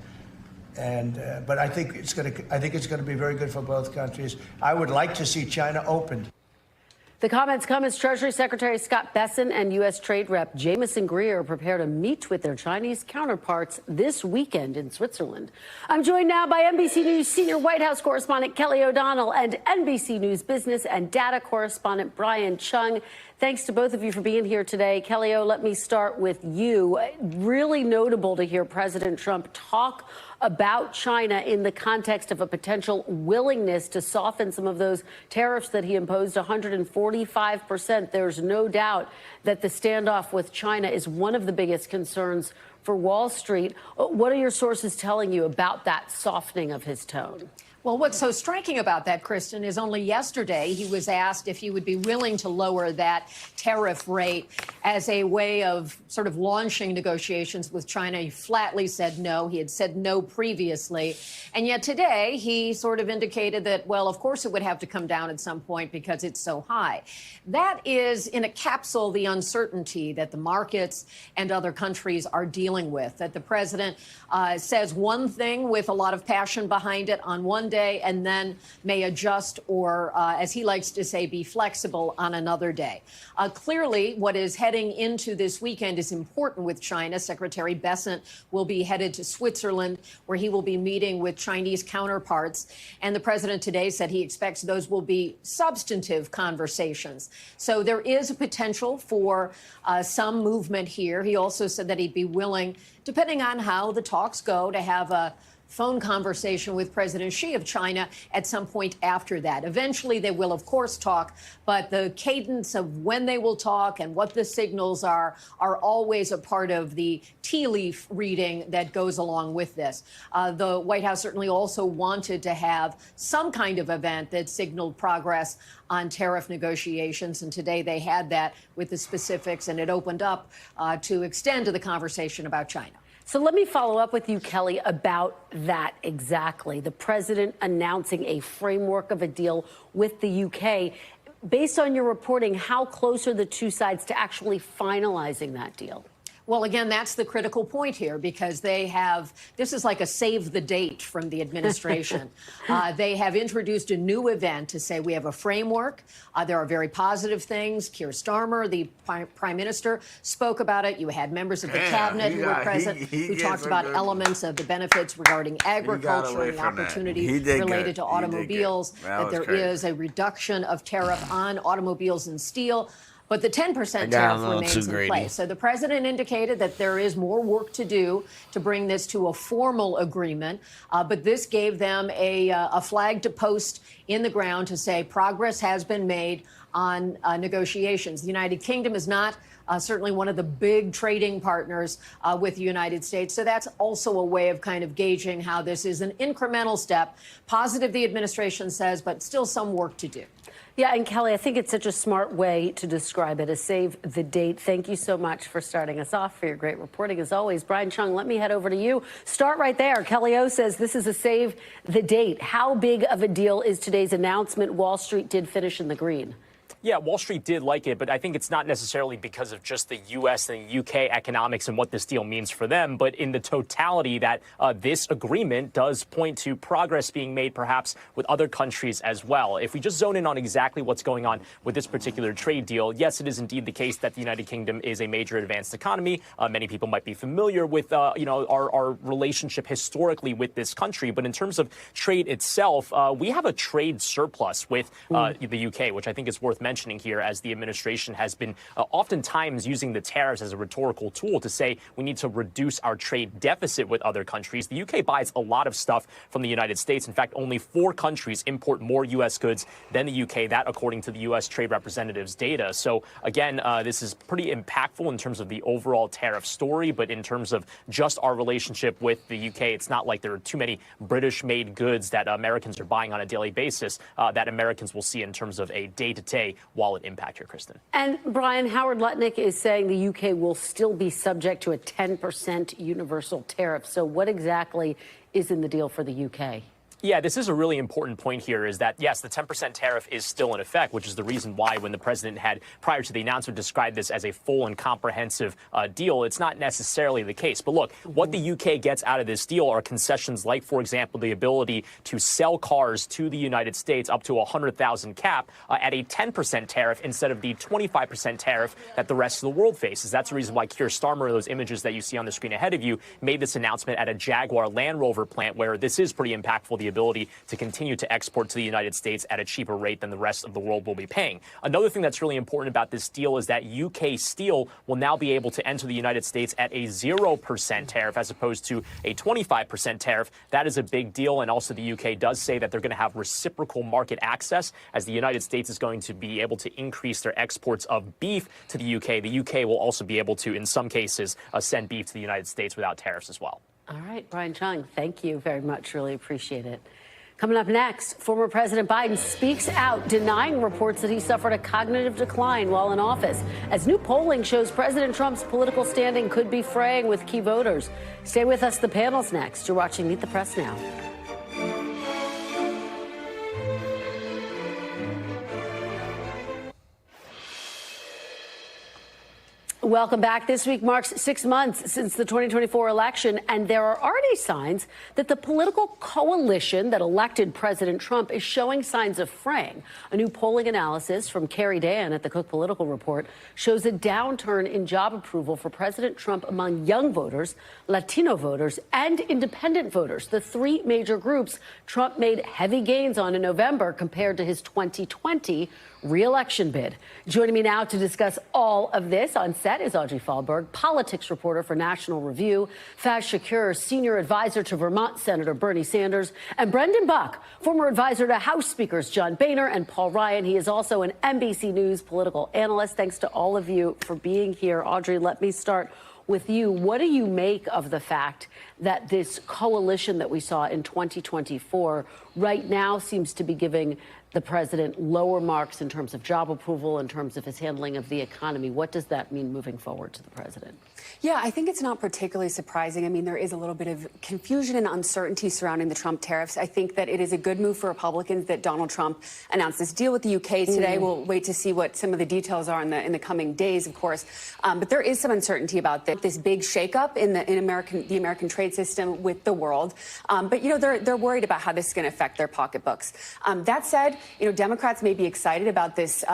And but I think it's going to be very good for both countries. I would like to see China opened. The comments come as Treasury Secretary Scott Bessent and U.S. Trade Rep Jamieson Greer prepare to meet with their Chinese counterparts this weekend in Switzerland. I'm joined now by NBC News senior White House correspondent Kelly O'Donnell and NBC News business and data correspondent Brian Chung. Thanks to both of you for being here today. Kelly O, let me start with you. Really notable to hear President Trump talk about China in the context of a potential willingness to soften some of those tariffs that he imposed, 145%. There's no doubt that the standoff with China is one of the biggest concerns for Wall Street. What are your sources telling you about that softening of his tone? Well, what's so striking about that, Kristen, is only yesterday he was asked if he would be willing to lower that tariff rate as a way of sort of launching negotiations with China. He flatly said no. He had said no previously. And yet today he sort of indicated that, well, of course it would have to come down at some point because it's so high. That is in a capsule the uncertainty that the markets and other countries are dealing with, that the president says one thing with a lot of passion behind it on one day and then may adjust or, as he likes to say, be flexible on another day. Clearly, what is heading into this weekend is important with China. Secretary Bessent will be headed to Switzerland, where he will be meeting with Chinese counterparts. And the president today said he expects those will be substantive conversations. So there is a potential for some movement here. He also said that he'd be willing, depending on how the talks go, to have a phone conversation with President Xi of China at some point after that. Eventually, they will, of course, talk, but the cadence of when they will talk and what the signals are always a part of the tea leaf reading that goes along with this. The White House certainly also wanted to have some kind of event that signaled progress on tariff negotiations, and today they had that with the specifics, and it opened up to extend to the conversation about China. So let me follow up with you, Kelly, about that exactly. The president announcing a framework of a deal with the UK. Based on your reporting, how close are the two sides to actually finalizing that deal? Well, again, that's the critical point here, because they have, this is like a save the date from the administration. They have introduced a new event to say we have a framework. There are very positive things. Keir Starmer, the prime minister, spoke about it. You had members of the cabinet who were present who talked about elements of the benefits regarding agriculture and opportunity related to automobiles, that there is a reduction of tariff on automobiles and steel. But the 10% tariff remains in place. So the president indicated that there is more work to do to bring this to a formal agreement. But this gave them a flag to post in the ground to say progress has been made on negotiations. The United Kingdom is not certainly one of the big trading partners with the United States. So that's also a way of kind of gauging how this is an incremental step. Positive, the administration says, but still some work to do. Yeah, and Kelly, I think it's such a smart way to describe it, a save the date. Thank you so much for starting us off, for your great reporting as always. Brian Chung, let me head over to you. Start right there. Kelly O says this is a save the date. How big of a deal is today's announcement? Wall Street did finish in the green. Yeah, Wall Street did like it, but I think it's not necessarily because of just the U.S. and the UK economics and what this deal means for them, but in the totality that this agreement does point to progress being made perhaps with other countries as well. If we just zone in on exactly what's going on with this particular trade deal, yes, it is indeed the case that the United Kingdom is a major advanced economy. Many people might be familiar with, our relationship historically with this country. But in terms of trade itself, we have a trade surplus with the UK, which I think is worth mentioning here, as the administration has been oftentimes using the tariffs as a rhetorical tool to say we need to reduce our trade deficit with other countries. The UK buys a lot of stuff from the United States. In fact, only 4 countries import more U.S. goods than the UK, that according to the U.S. Trade Representative's data. So again, this is pretty impactful in terms of the overall tariff story, but in terms of just our relationship with the UK, it's not like there are too many British-made goods that Americans are buying on a daily basis that Americans will see in terms of a day-to-day wallet impact here, Kristen. And Brian, Howard Lutnick is saying the UK will still be subject to a 10% universal tariff. So what exactly is in the deal for the UK? Yeah, this is a really important point here, is that, yes, the 10% tariff is still in effect, which is the reason why when the president had, prior to the announcement, described this as a full and comprehensive deal, it's not necessarily the case. But look, what the UK gets out of this deal are concessions like, for example, the ability to sell cars to the United States up to a 100,000 cap at a 10% tariff instead of the 25% tariff that the rest of the world faces. That's the reason why Keir Starmer, those images that you see on the screen ahead of you, made this announcement at a Jaguar Land Rover plant, where this is pretty impactful, the ability to continue to export to the United States at a cheaper rate than the rest of the world will be paying. Another thing that's really important about this deal is that UK steel will now be able to enter the United States at a 0% tariff as opposed to a 25% tariff. That is a big deal. And also the UK does say that they're going to have reciprocal market access, as the United States is going to be able to increase their exports of beef to the UK. The UK will also be able to, in some cases, send beef to the United States without tariffs as well. All right, Brian Chung, thank you very much. Really appreciate it. Coming up next, former President Biden speaks out, denying reports that he suffered a cognitive decline while in office, as new polling shows President Trump's political standing could be fraying with key voters. Stay with us. The panel's next. You're watching Meet the Press Now. Welcome back. This week marks 6 months since the 2024 election, and there are already signs that the political coalition that elected President Trump is showing signs of fraying. A new polling analysis from Carrie Dan at the Cook Political Report shows a downturn in job approval for President Trump among young voters, Latino voters, and independent voters, the 3 major groups Trump made heavy gains on in November compared to his 2020 re-election bid. Joining me now to discuss all of this on set is Audrey Fahlberg, politics reporter for National Review, Faz Shakur, senior advisor to Vermont Senator Bernie Sanders, and Brendan Buck, former advisor to House Speakers John Boehner and Paul Ryan. He is also an NBC News political analyst. Thanks to all of you for being here. Audrey, let me start with you. What do you make of the fact that this coalition that we saw in 2024 right now seems to be giving the president lower marks in terms of job approval, in terms of his handling of the economy? What does that mean moving forward to the president? Yeah, I think it's not particularly surprising. I mean, there is a little bit of confusion and uncertainty surrounding the Trump tariffs. I think that it is a good move for Republicans that Donald Trump announced this deal with the UK today. We'll wait to see what some of the details are in the coming days, of course. But there is some uncertainty about this big shakeup in the American trade system with the world. But you know, they're worried about how this is going to affect their pocketbooks. That said, you know, Democrats may be excited about this,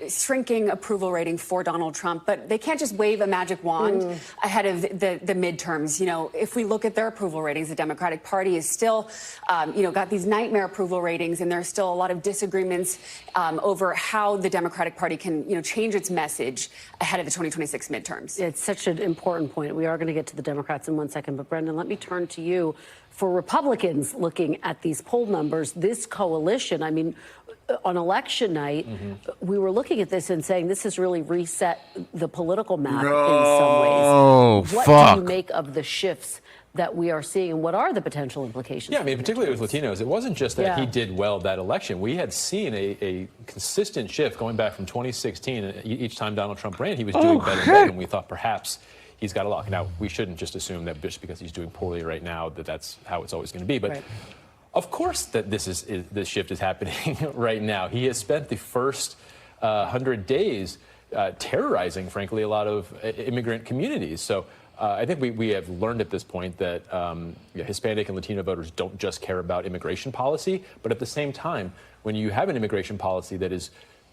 shrinking approval rating for Donald Trump, but they can't just wave a magic wand ahead of the midterms. You know, if we look at their approval ratings, the Democratic Party is still, got these nightmare approval ratings, and there's still a lot of disagreements over how the Democratic Party can, change its message ahead of the 2026 midterms. It's such an important point. We are going to get to the Democrats in 1 second, but Brendan, let me turn to you. For Republicans looking at these poll numbers, this coalition, I mean, on election night, we were looking at this and saying this has really reset the political map in some ways. What do you make of the shifts that we are seeing, and what are the potential implications? Yeah, I mean, particularly with Latinos, it wasn't just that he did well that election. We had seen a consistent shift going back from 2016. Each time Donald Trump ran, he was doing better, and we thought perhaps he's got a lock. Now, we shouldn't just assume that just because he's doing poorly right now that that's how it's always going to be. But of course that this shift is happening right now. He has spent the first 100 days, terrorizing, frankly, a lot of immigrant communities. So I think we have learned at this point that Hispanic and Latino voters don't just care about immigration policy, but at the same time, when you have an immigration policy that is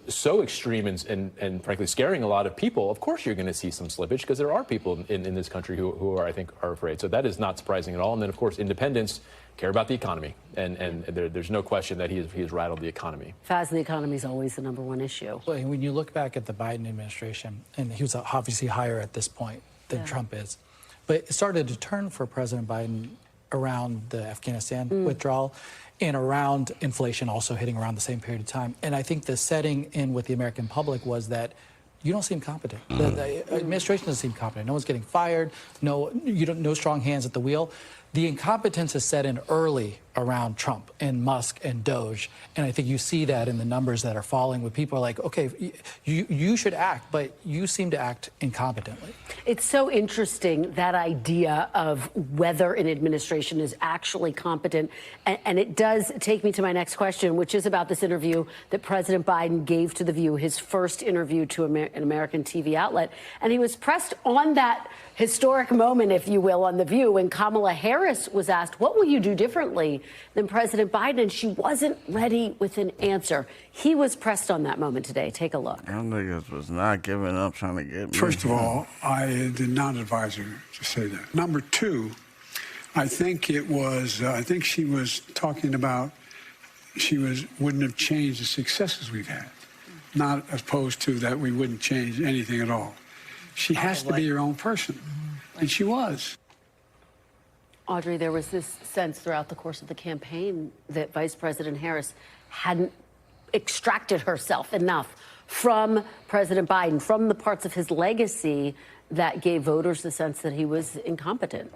so extreme and frankly scaring a lot of people, of course you're going to see some slippage, because there are people in this country who are, I think, are afraid. So that is not surprising at all. And then, of course, independents care about the economy, and there's no question that he has rattled the economy. Faz, the economy is always the #1 issue. Well, when you look back at the Biden administration, and he was obviously higher at this point than Trump is, but it started to turn for President Biden around the Afghanistan withdrawal and around inflation also hitting around the same period of time. And I think the setting in with the American public was that you don't seem competent. The administration doesn't seem competent. No one's getting fired. No strong hands at the wheel. The incompetence is set in early around Trump and Musk and Doge. And I think you see that in the numbers that are falling, with people are like, okay, you should act, but you seem to act incompetently. It's so interesting, that idea of whether an administration is actually competent. And it does take me to my next question, which is about this interview that President Biden gave to The View, his first interview to an American TV outlet. And he was pressed on that historic moment, if you will, on The View, when Kamala Harris was asked, what will you do differently than President Biden? And she wasn't ready with an answer. He was pressed on that moment today. Take a look. Them niggas was not giving up trying to get me. First of all, I did not advise her to say that. Number two, I think she was talking about wouldn't have changed the successes we've had, not opposed to that we wouldn't change anything at all. She has to be her own person, and she was. Audrey, there was this sense throughout the course of the campaign that Vice President Harris hadn't extracted herself enough from President Biden, from the parts of his legacy that gave voters the sense that he was incompetent.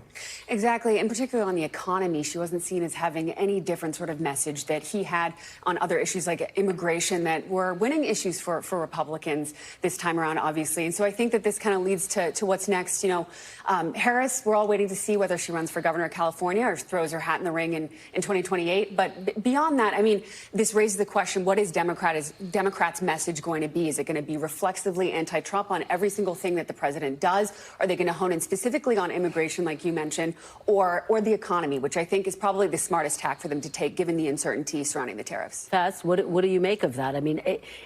Exactly, and particularly on the economy, she wasn't seen as having any different sort of message that he had on other issues like immigration that were winning issues for Republicans this time around, obviously. And so I think that this kind of leads to what's next. You know, Harris, we're all waiting to see whether she runs for governor of California or throws her hat in the ring in 2028. But beyond that, I mean, this raises the question, what is Democrats' message going to be? Is it going to be reflexively anti-Trump on every single thing that the president does? Are they going to hone in specifically on immigration, like you mentioned, or the economy, which I think is probably the smartest tack for them to take, given the uncertainty surrounding the tariffs? Faz, what do you make of that? I mean,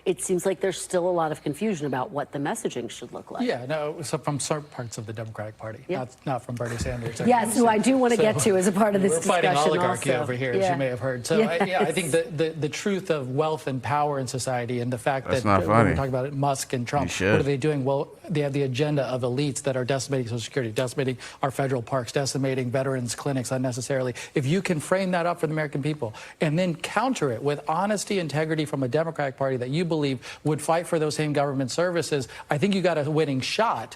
it seems like there's still a lot of confusion about what the messaging should look like. Yeah, no, so from certain parts of the Democratic Party, not from Bernie Sanders. Yes, who I do want to get to as a part of this discussion. We're fighting oligarchy also over here, as you may have heard. So I think the truth of wealth and power in society, and the fact that when we're talking about it, Musk and Trump, what are they doing? Well, they have the agenda of elites that are decimating Social Security, decimating our federal parks, decimating veterans clinics unnecessarily. If you can frame that up for the American people and then counter it with honesty, integrity from a Democratic Party that you believe would fight for those same government services, I think you got a winning shot.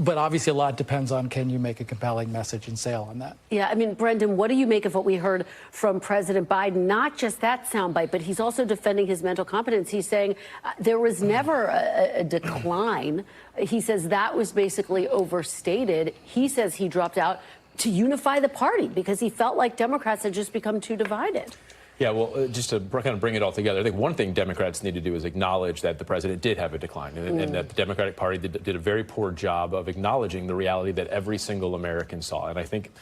But obviously a lot depends on, can you make a compelling message and sale on that? Yeah, I mean, Brendan, what do you make of what we heard from President Biden? Not just that soundbite, but he's also defending his mental competence. He's saying there was never a decline. He says that was basically overstated. He says he dropped out to unify the party because he felt like Democrats had just become too divided. Yeah, well, just to kind of bring it all together, I think one thing Democrats need to do is acknowledge that the president did have a decline, and that the Democratic Party did a very poor job of acknowledging the reality that every single American saw. And I think,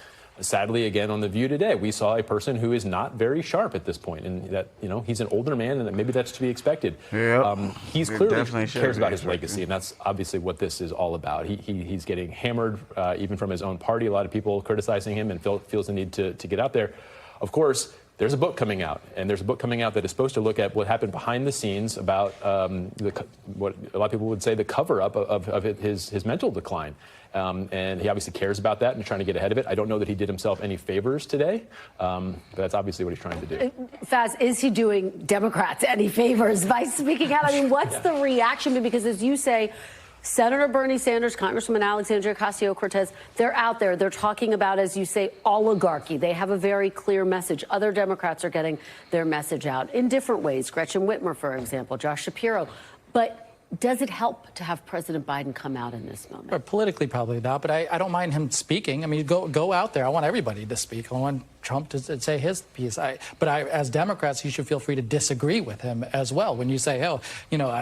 sadly, again, on The View today, we saw a person who is not very sharp at this point, and that, you know, he's an older man, and that maybe that's to be expected. He's clearly cares about his legacy, and that's obviously what this is all about. He's getting hammered, even from his own party. A lot of people criticizing him, and feels the need to get out there. Of course, there's a book coming out, and there's a book coming out that is supposed to look at what happened behind the scenes about what a lot of people would say the cover-up of his mental decline. And he obviously cares about that and trying to get ahead of it. I don't know that he did himself any favors today, but that's obviously what he's trying to do. Faz, is he doing Democrats any favors by speaking out? I mean, what's the reaction? Because as you say, Senator Bernie Sanders, Congresswoman Alexandria Ocasio-Cortez, they're out there. They're talking about, as you say, oligarchy. They have a very clear message. Other Democrats are getting their message out in different ways. Gretchen Whitmer, for example, Josh Shapiro. But does it help to have President Biden come out in this moment? Politically, probably not, but I don't mind him speaking. I mean, go out there. I want everybody to speak. I want Trump to say his piece. But as Democrats, you should feel free to disagree with him as well. When you say, oh,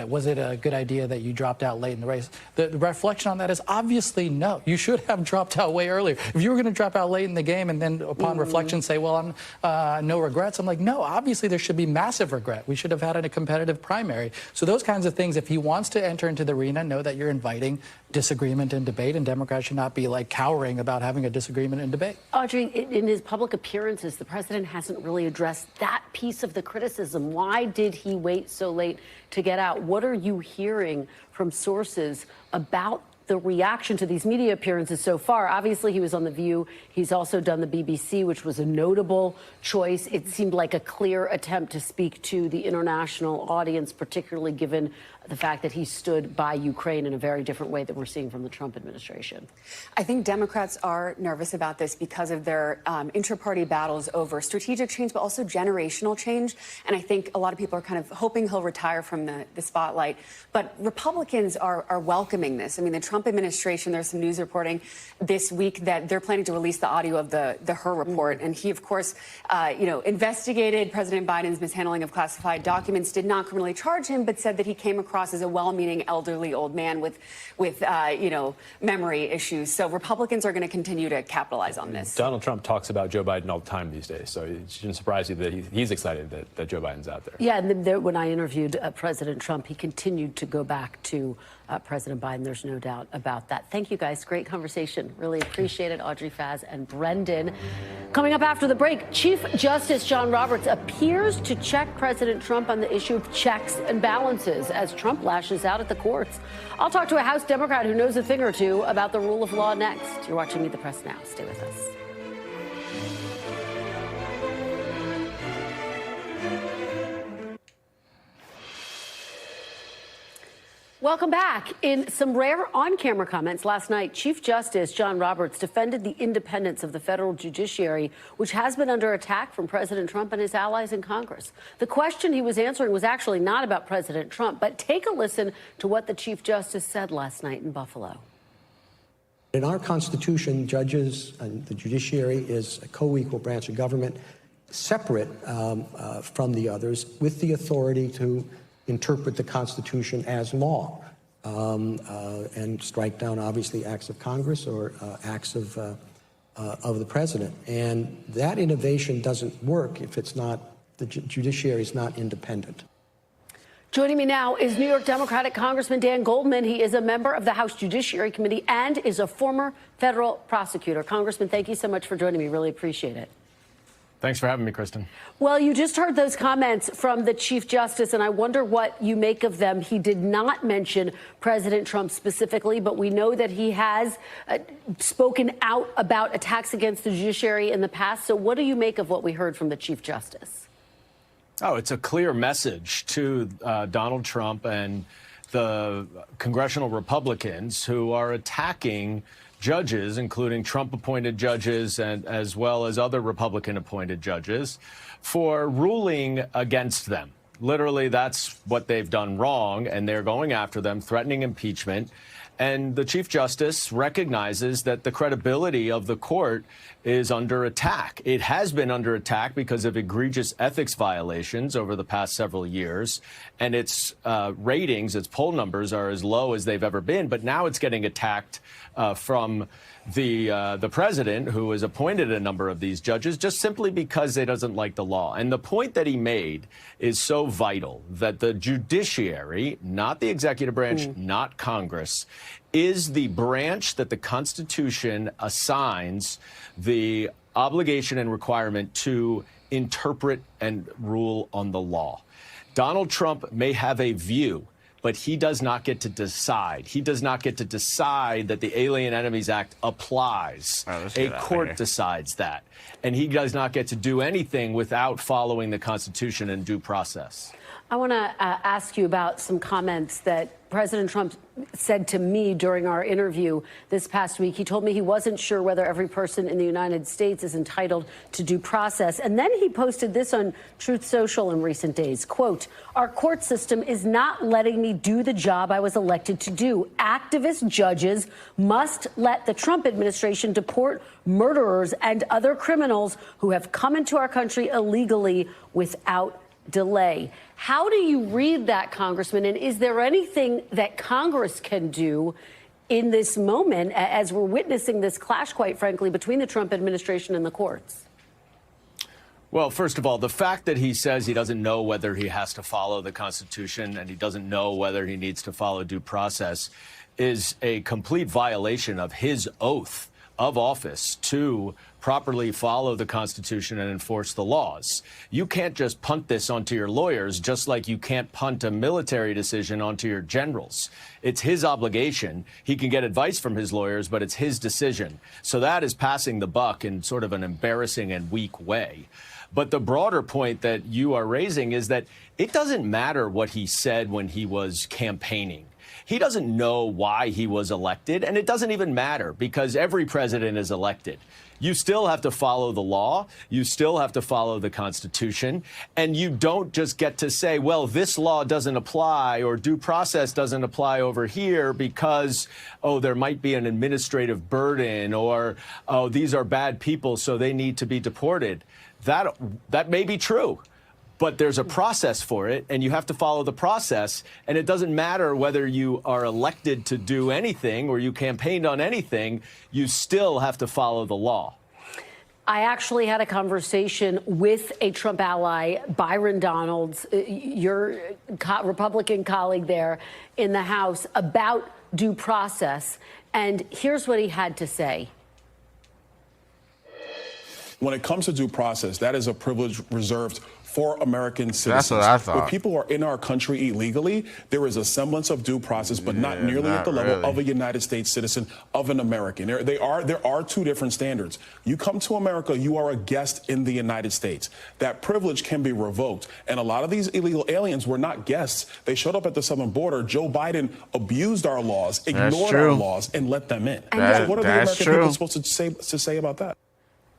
was it a good idea that you dropped out late in the race? The reflection on that is obviously no. You should have dropped out way earlier. If you were going to drop out late in the game and then upon reflection say, well, I'm no regrets, I'm like, no, obviously there should be massive regret. We should have had a competitive primary. So those kinds of things, if he wants to enter into the arena, know that you're inviting disagreement and debate, and Democrats should not be like cowering about having a disagreement and debate. Audrey, in his public appearances, the president hasn't really addressed that piece of the criticism. Why did he wait so late to get out? What are you hearing from sources about the reaction to these media appearances so far? Obviously, he was on The View. He's also done the BBC, which was a notable choice. It seemed like a clear attempt to speak to the international audience, particularly given the fact that he stood by Ukraine in a very different way that we're seeing from the Trump administration. I think Democrats are nervous about this because of their intra-party battles over strategic change, but also generational change. And I think a lot of people are kind of hoping he'll retire from the spotlight. But Republicans are welcoming this. I mean, the Trump administration, there's some news reporting this week that they're planning to release the audio of the Her report. And he, of course, investigated President Biden's mishandling of classified documents, did not criminally charge him, but said that he came across as a well-meaning elderly old man with memory issues. So Republicans are going to continue to capitalize on this. Donald Trump talks about Joe Biden all the time these days, so it shouldn't surprise you that he's excited that Joe Biden's out there. Yeah, and when I interviewed President Trump, he continued to go back to President Biden. There's no doubt about that. Thank you, guys. Great conversation. Really appreciate it, Audrey, Faz, and Brendan. Coming up after the break, Chief Justice John Roberts appears to check President Trump on the issue of checks and balances as Trump lashes out at the courts. I'll talk to a House Democrat who knows a thing or two about the rule of law next. You're watching Meet the Press now. Stay with us. Welcome back. In some rare on-camera comments last night, Chief Justice John Roberts defended the independence of the federal judiciary, which has been under attack from President Trump and his allies in Congress. The question he was answering was actually not about President Trump, but take a listen to what the Chief Justice said last night in Buffalo. In our Constitution, judges and the judiciary is a co-equal branch of government, separate from the others, with the authority to interpret the Constitution as law and strike down, obviously, acts of Congress or acts of the president. And that innovation doesn't work if it's not, the judiciary is not independent. Joining me now is New York Democratic Congressman Dan Goldman. He is a member of the House Judiciary Committee and is a former federal prosecutor. Congressman, thank you so much for joining me. Really appreciate it. Thanks for having me, Kristen. Well, you just heard those comments from the Chief Justice, and I wonder what you make of them. He did not mention President Trump specifically, but we know that he has spoken out about attacks against the judiciary in the past. So what do you make of what we heard from the Chief Justice? Oh, it's a clear message to Donald Trump and the congressional Republicans who are attacking judges, including Trump-appointed judges and as well as other Republican-appointed judges, for ruling against them. Literally, that's what they've done wrong, and they're going after them, threatening impeachment. And the Chief Justice recognizes that the credibility of the court is under attack. It has been under attack because of egregious ethics violations over the past several years, and its ratings, its poll numbers are as low as they've ever been. But now it's getting attacked from the president, who has appointed a number of these judges just simply because he doesn't like the law. And the point that he made is so vital, that the judiciary, not the executive branch, not Congress, is the branch that the Constitution assigns the obligation and requirement to interpret and rule on the law. Donald Trump may have a view, but he does not get to decide. He does not get to decide that the Alien Enemies Act applies. A court decides that. And he does not get to do anything without following the Constitution and due process. I want to ask you about some comments that President Trump said to me during our interview this past week. He told me he wasn't sure whether every person in the United States is entitled to due process. And then he posted this on Truth Social in recent days. Quote, "Our court system is not letting me do the job I was elected to do. Activist judges must let the Trump administration deport murderers and other criminals who have come into our country illegally without delay." How do you read that, Congressman? And is there anything that Congress can do in this moment as we're witnessing this clash, quite frankly, between the Trump administration and the courts? Well, first of all, the fact that he says he doesn't know whether he has to follow the Constitution and he doesn't know whether he needs to follow due process is a complete violation of his oath of office to properly follow the Constitution and enforce the laws. You can't just punt this onto your lawyers, just like you can't punt a military decision onto your generals. It's his obligation. He can get advice from his lawyers, but it's his decision. So that is passing the buck in sort of an embarrassing and weak way. But the broader point that you are raising is that it doesn't matter what he said when he was campaigning. He doesn't know why he was elected, and it doesn't even matter because every president is elected. You still have to follow the law. You still have to follow the Constitution. And you don't just get to say, well, this law doesn't apply or due process doesn't apply over here because, oh, there might be an administrative burden or, oh, these are bad people, so they need to be deported. That may be true. But there's a process for it, and you have to follow the process. And it doesn't matter whether you are elected to do anything or you campaigned on anything, you still have to follow the law. I actually had a conversation with a Trump ally, Byron Donalds, your Republican colleague there in the House, about due process. And here's what he had to say. When it comes to due process, that is a privilege reserved for American citizens. That's what I thought. When people are in our country illegally, there is a semblance of due process, but not nearly at the level of a United States citizen, of an American. There are two different standards. You come to America, you are a guest in the United States. That privilege can be revoked. And a lot of these illegal aliens were not guests. They showed up at the southern border. Joe Biden abused our laws, ignored our laws, and let them in. So what are the American people supposed to say about that?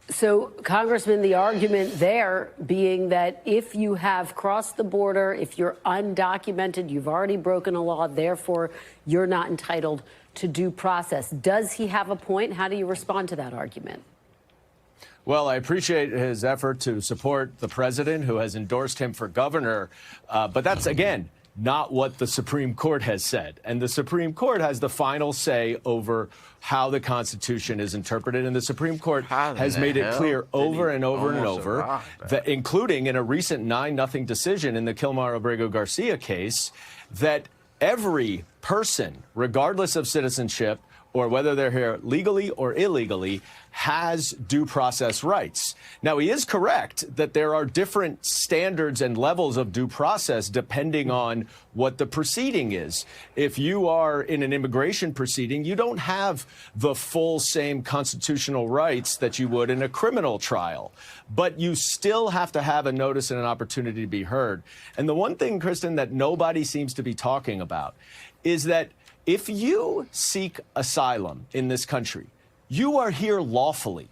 So, Congressman, the argument there being that if you have crossed the border, if you're undocumented, you've already broken a law, therefore you're not entitled to due process. Does he have a point? How do you respond to that argument? Well, I appreciate his effort to support the president who has endorsed him for governor. But that's, again, not what the Supreme Court has said. And the Supreme Court has the final say over how the Constitution is interpreted. And the Supreme Court has made it clear over and over and over, that, including in a recent 9-0 decision in the Kilmar-Abrego-Garcia case, that every person, regardless of citizenship or whether they're here legally or illegally, has due process rights. Now, he is correct that there are different standards and levels of due process depending on what the proceeding is. If you are in an immigration proceeding, you don't have the full same constitutional rights that you would in a criminal trial. But you still have to have a notice and an opportunity to be heard. And the one thing, Kristen, that nobody seems to be talking about is that if you seek asylum in this country, you are here lawfully.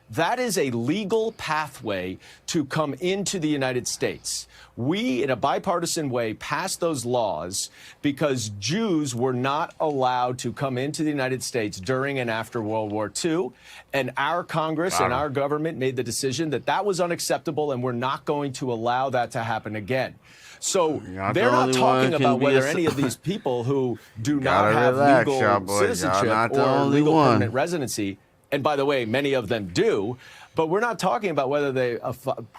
That is a legal pathway to come into the United States. We, in a bipartisan way, passed those laws because Jews were not allowed to come into the United States during and after World War II. And our Congress and our government made the decision that that was unacceptable, and we're not going to allow that to happen again. So they're not talking about whether any of these people who do not have legal citizenship or legal permanent residency, and by the way, many of them do, but we're not talking about whether they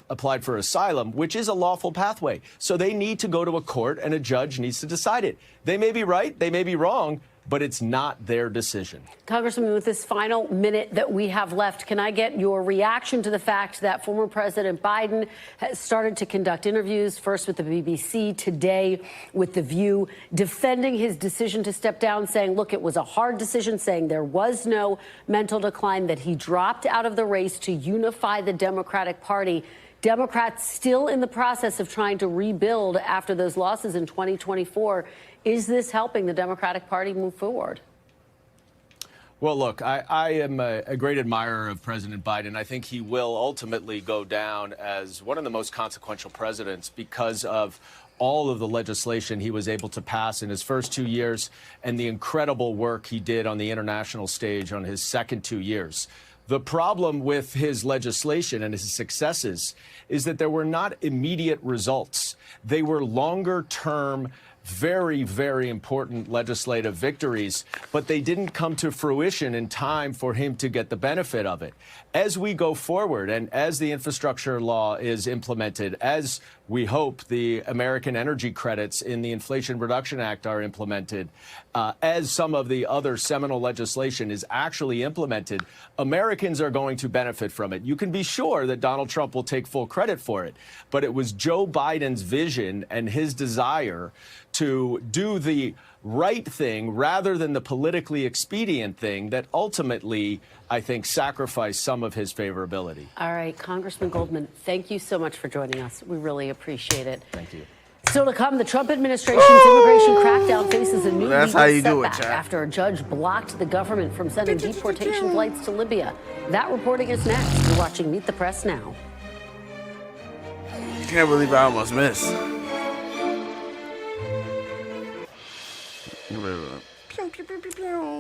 applied for asylum, which is a lawful pathway. So they need to go to a court, and a judge needs to decide it. They may be right, they may be wrong, but it's not their decision. Congressman, with this final minute that we have left, can I get your reaction to the fact that former President Biden has started to conduct interviews, first with the BBC, today with The View, defending his decision to step down, saying, look, it was a hard decision, saying there was no mental decline, that he dropped out of the race to unify the Democratic Party. Democrats still in the process of trying to rebuild after those losses in 2024. Is this helping the Democratic Party move forward? Well, look, I am a great admirer of President Biden. I think he will ultimately go down as one of the most consequential presidents because of all of the legislation he was able to pass in his first 2 years and the incredible work he did on the international stage on his second 2 years. The problem with his legislation and his successes is that there were not immediate results. They were longer term, very, very important legislative victories, but they didn't come to fruition in time for him to get the benefit of it. As we go forward and as the infrastructure law is implemented, as we hope the American energy credits in the Inflation Reduction Act are implemented, as some of the other seminal legislation is actually implemented, Americans are going to benefit from it. You can be sure that Donald Trump will take full credit for it, but it was Joe Biden's vision and his desire to do the right thing rather than the politically expedient thing that ultimately, I think, sacrificed some of his favorability. All right, Congressman Goldman, thank you so much for joining us. We really appreciate it. Thank you. Still to come, the Trump administration's immigration crackdown faces a new That's legal how you do it, setback Chad. after a judge blocked the government from sending deportation flights to Libya. That reporting is next. You're watching Meet the Press now. Can't believe I almost missed.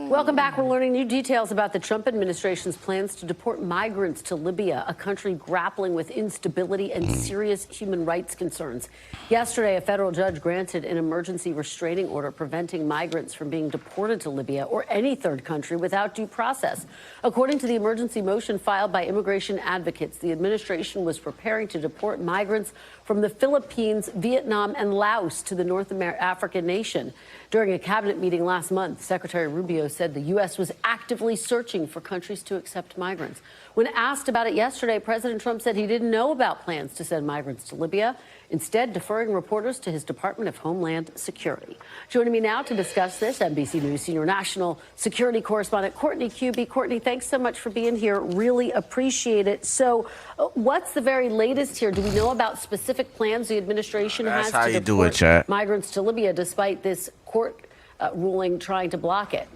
Welcome back. We're learning new details about the Trump administration's plans to deport migrants to Libya, a country grappling with instability and serious human rights concerns. Yesterday, a federal judge granted an emergency restraining order preventing migrants from being deported to Libya or any third country without due process. According to the emergency motion filed by immigration advocates, the administration was preparing to deport migrants from the Philippines, Vietnam, and Laos to the North African nation. During a cabinet meeting last month, Secretary Rubio said the U.S. was actively searching for countries to accept migrants. When asked about it yesterday, President Trump said he didn't know about plans to send migrants to Libya, instead deferring reporters to his Department of Homeland Security. Joining me now to discuss this, NBC News senior national security correspondent Courtney Kube. Courtney, thanks so much for being here. Really appreciate it. So what's the very latest here? Do we know about specific plans the administration has to deport migrants to Libya despite this court ruling trying to block it?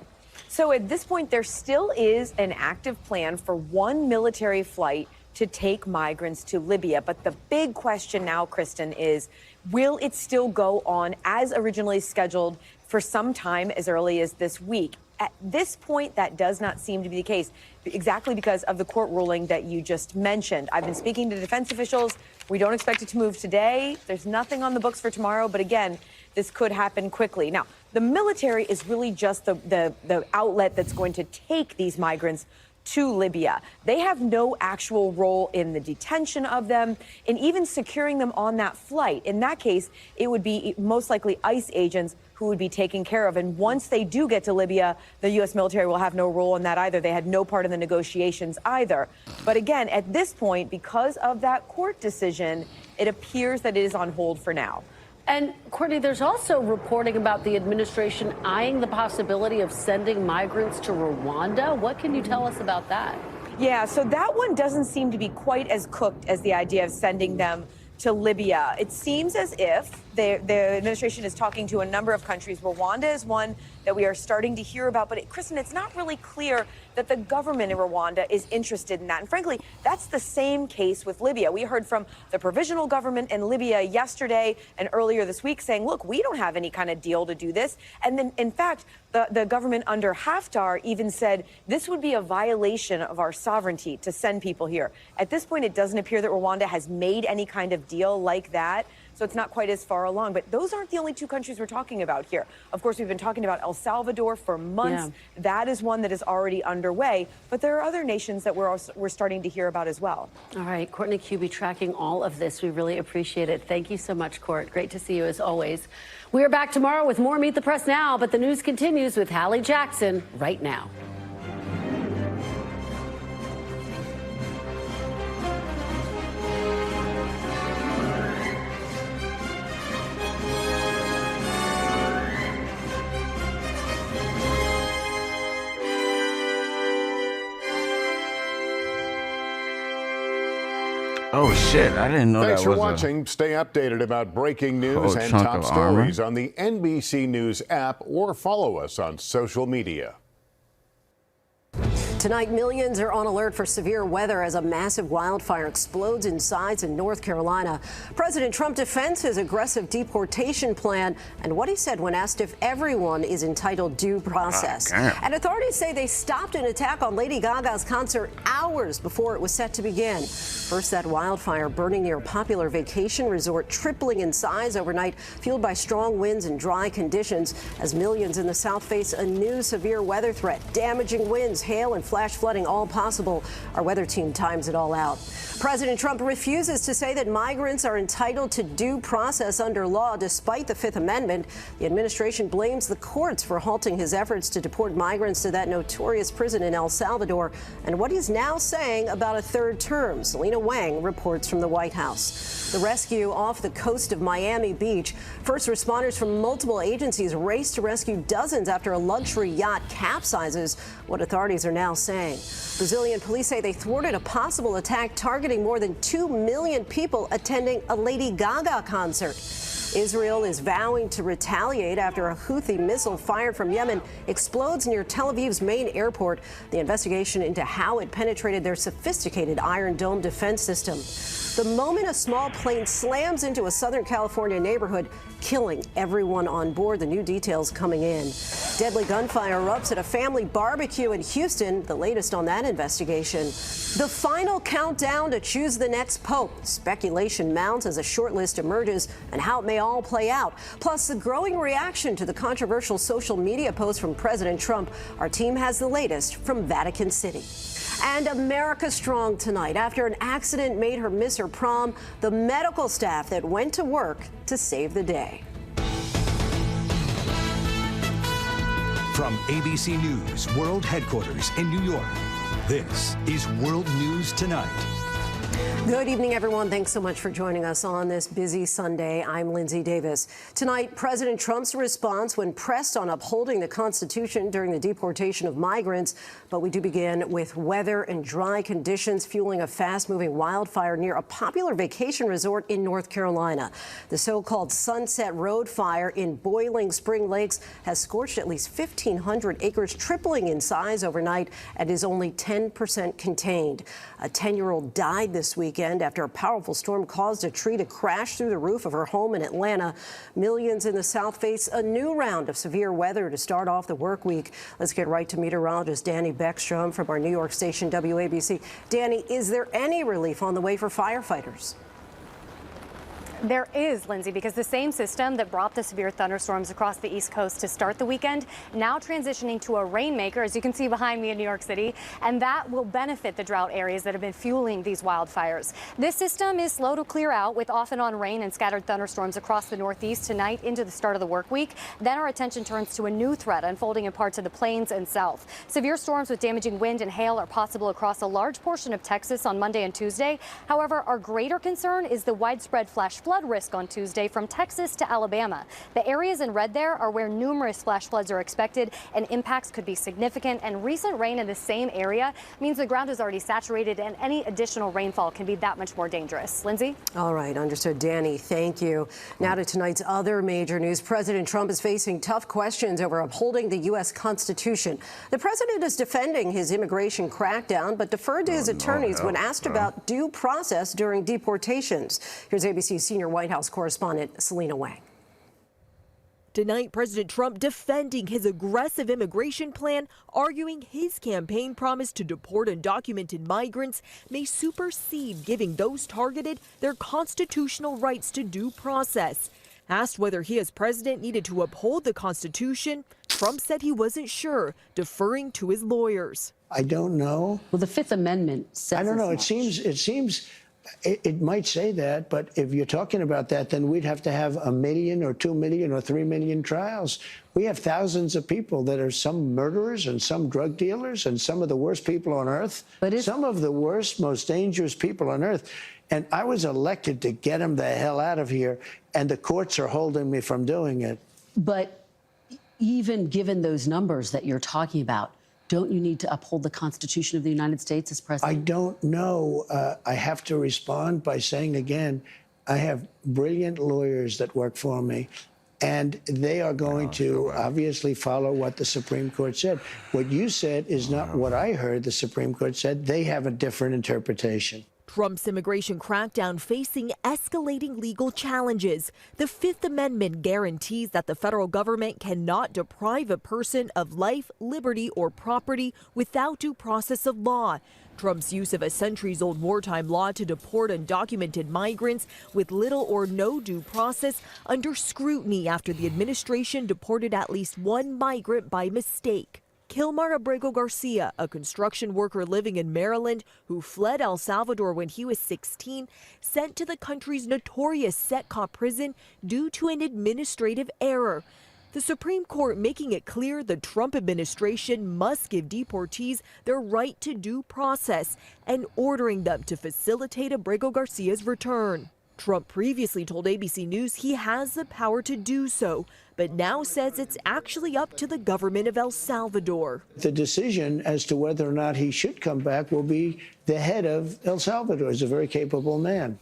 So at this point, there still is an active plan for one military flight to take migrants to Libya. But the big question now, Kristen, is will it still go on as originally scheduled for some time as early as this week? At this point, that does not seem to be the case, exactly because of the court ruling that you just mentioned. I've been speaking to defense officials. We don't expect it to move today. There's nothing on the books for tomorrow. But again, this could happen quickly. Now, the military is really just the outlet that's going to take these migrants to Libya. They have no actual role in the detention of them and even securing them on that flight. In that case, it would be most likely ICE agents who would be taken care of. And once they do get to Libya, the U.S. military will have no role in that either. They had no part in the negotiations either. But again, at this point, because of that court decision, it appears that it is on hold for now. And, Courtney, there's also reporting about the administration eyeing the possibility of sending migrants to Rwanda. What can you tell us about that? Yeah, so that one doesn't seem to be quite as cooked as the idea of sending them to Libya. It seems as if the administration is talking to a number of countries. Rwanda is one that we are starting to hear about. But, Kristen, it's not really clear that the government in Rwanda is interested in that. And frankly, that's the same case with Libya. We heard from the provisional government in Libya yesterday and earlier this week saying, look, we don't have any kind of deal to do this. And then, in fact, the government under Haftar even said this would be a violation of our sovereignty to send people here. At this point, it doesn't appear that Rwanda has made any kind of deal like that. So it's not quite as far along. But those aren't the only two countries we're talking about here. Of course, we've been talking about El Salvador for months. Yeah. That is one that is already underway. But there are other nations that we're starting to hear about as well. All right. Courtney Kube tracking all of this. We really appreciate it. Thank you so much, Court. Great to see you as always. We are back tomorrow with more Meet the Press Now. But the news continues with Hallie Jackson right now. Oh, shit. I didn't know Thanks that was for watching. Stay updated about breaking news whole and chunk top of armor. stories on the NBC News app or follow us on social media. Tonight, millions are on alert for severe weather as a massive wildfire explodes in sides in North Carolina. President Trump defends his aggressive deportation plan and what he said when asked if everyone is entitled due process. And authorities say they stopped an attack on Lady Gaga's concert hours before it was set to begin. First, that wildfire burning near a popular vacation resort, tripling in size overnight, fueled by strong winds and dry conditions as millions in the South face a new severe weather threat. Damaging winds, hail, and flash flooding, all possible. Our weather team times it all out. President Trump refuses to say that migrants are entitled to due process under law despite the Fifth Amendment. The administration blames the courts for halting his efforts to deport migrants to that notorious prison in El Salvador and what he's now saying about a third term. Selena Wang reports from the White House. The rescue off the coast of Miami Beach. First responders from multiple agencies raced to rescue dozens after a luxury yacht capsizes. What authorities are now saying. Brazilian police say they thwarted a possible attack targeting more than 2 million people attending a Lady Gaga concert. Israel is vowing to retaliate after a Houthi missile fired from Yemen explodes near Tel Aviv's main airport. The investigation into how it penetrated their sophisticated Iron Dome defense system. The moment a small plane slams into a Southern California neighborhood, killing everyone on board. The new details coming in. Deadly gunfire erupts at a family barbecue in Houston. The latest on that investigation. The final countdown to choose the next pope. Speculation mounts as a short list emerges and how it may all play out. Plus, the growing reaction to the controversial social media post from President Trump. Our team has the latest from Vatican City. And America strong tonight. After an accident made her miss her prom, the medical staff that went to work to save the day. From ABC News World Headquarters in New York, this is World News Tonight. Good evening, everyone. Thanks so much for joining us on this busy Sunday. I'm Lindsay Davis. Tonight, President Trump's response when pressed on upholding the Constitution during the deportation of migrants. But we do begin with weather and dry conditions fueling a fast-moving wildfire near a popular vacation resort in North Carolina. The so-called Sunset Road fire in Boiling Spring Lakes has scorched at least 1,500 acres, tripling in size overnight, and is only 10% contained. A 10-year-old died this weekend after a powerful storm caused a tree to crash through the roof of her home in Atlanta. Millions in the South face a new round of severe weather to start off the work week. Let's get right to meteorologist Danny Beckstrom from our New York station WABC. Danny, is there any relief on the way for firefighters? There is, Lindsay, because the same system that brought the severe thunderstorms across the East Coast to start the weekend, now transitioning to a rainmaker, as you can see behind me in New York City, and that will benefit the drought areas that have been fueling these wildfires. This system is slow to clear out with off and on rain and scattered thunderstorms across the Northeast tonight into the start of the work week. Then our attention turns to a new threat unfolding in parts of the plains and south. Severe storms with damaging wind and hail are possible across a large portion of Texas on Monday and Tuesday. However, our greater concern is the widespread flash flood risk on Tuesday from Texas to Alabama. The areas in red there are where numerous flash floods are expected, and impacts could be significant. And recent rain in the same area means the ground is already saturated, and any additional rainfall can be that much more dangerous. Lindsay? All right, understood. Danny, thank you. Now to tonight's other major news. President Trump is facing tough questions over upholding the U.S. Constitution. The president is defending his immigration crackdown, but deferred to his attorneys when asked about due process during deportations. Here's ABC senior White House correspondent Selena Wang. Tonight, President Trump defending his aggressive immigration plan, arguing his campaign promise to deport undocumented migrants may supersede giving those targeted their constitutional rights to due process. Asked whether he as president needed to uphold the Constitution, Trump said he wasn't sure, deferring to his lawyers. I don't know. Well, the Fifth Amendment says I don't know. as It seems it might say that, but if you're talking about that, then we'd have to have 1 million or 2 million or 3 million trials. We have thousands of people that are some murderers and some drug dealers and some of the worst people on earth, some of the worst, most dangerous people on earth. And I was elected to get them the hell out of here, and the courts are holding me from doing it. But even given those numbers that you're talking about, don't you need to uphold the Constitution of the United States as president? I don't know. I have to respond by saying again, I have brilliant lawyers that work for me, and they are going to obviously follow what the Supreme Court said. What you said is not what I heard the Supreme Court said. They have a different interpretation. Trump's immigration crackdown facing escalating legal challenges. The Fifth Amendment guarantees that the federal government cannot deprive a person of life, liberty, or property without due process of law. Trump's use of a centuries-old wartime law to deport undocumented migrants with little or no due process under scrutiny after the administration deported at least one migrant by mistake. Kilmar Abrego Garcia, a construction worker living in Maryland who fled El Salvador when he was 16, sent to the country's notorious Setcop prison due to an administrative error. The Supreme Court making it clear the Trump administration must give deportees their right to due process and ordering them to facilitate Abrego Garcia's return. Trump previously told ABC News he has the power to do so, but now says it's actually up to the government of El Salvador. The decision as to whether or not he should come back will be the head of El Salvador. He's a very capable man.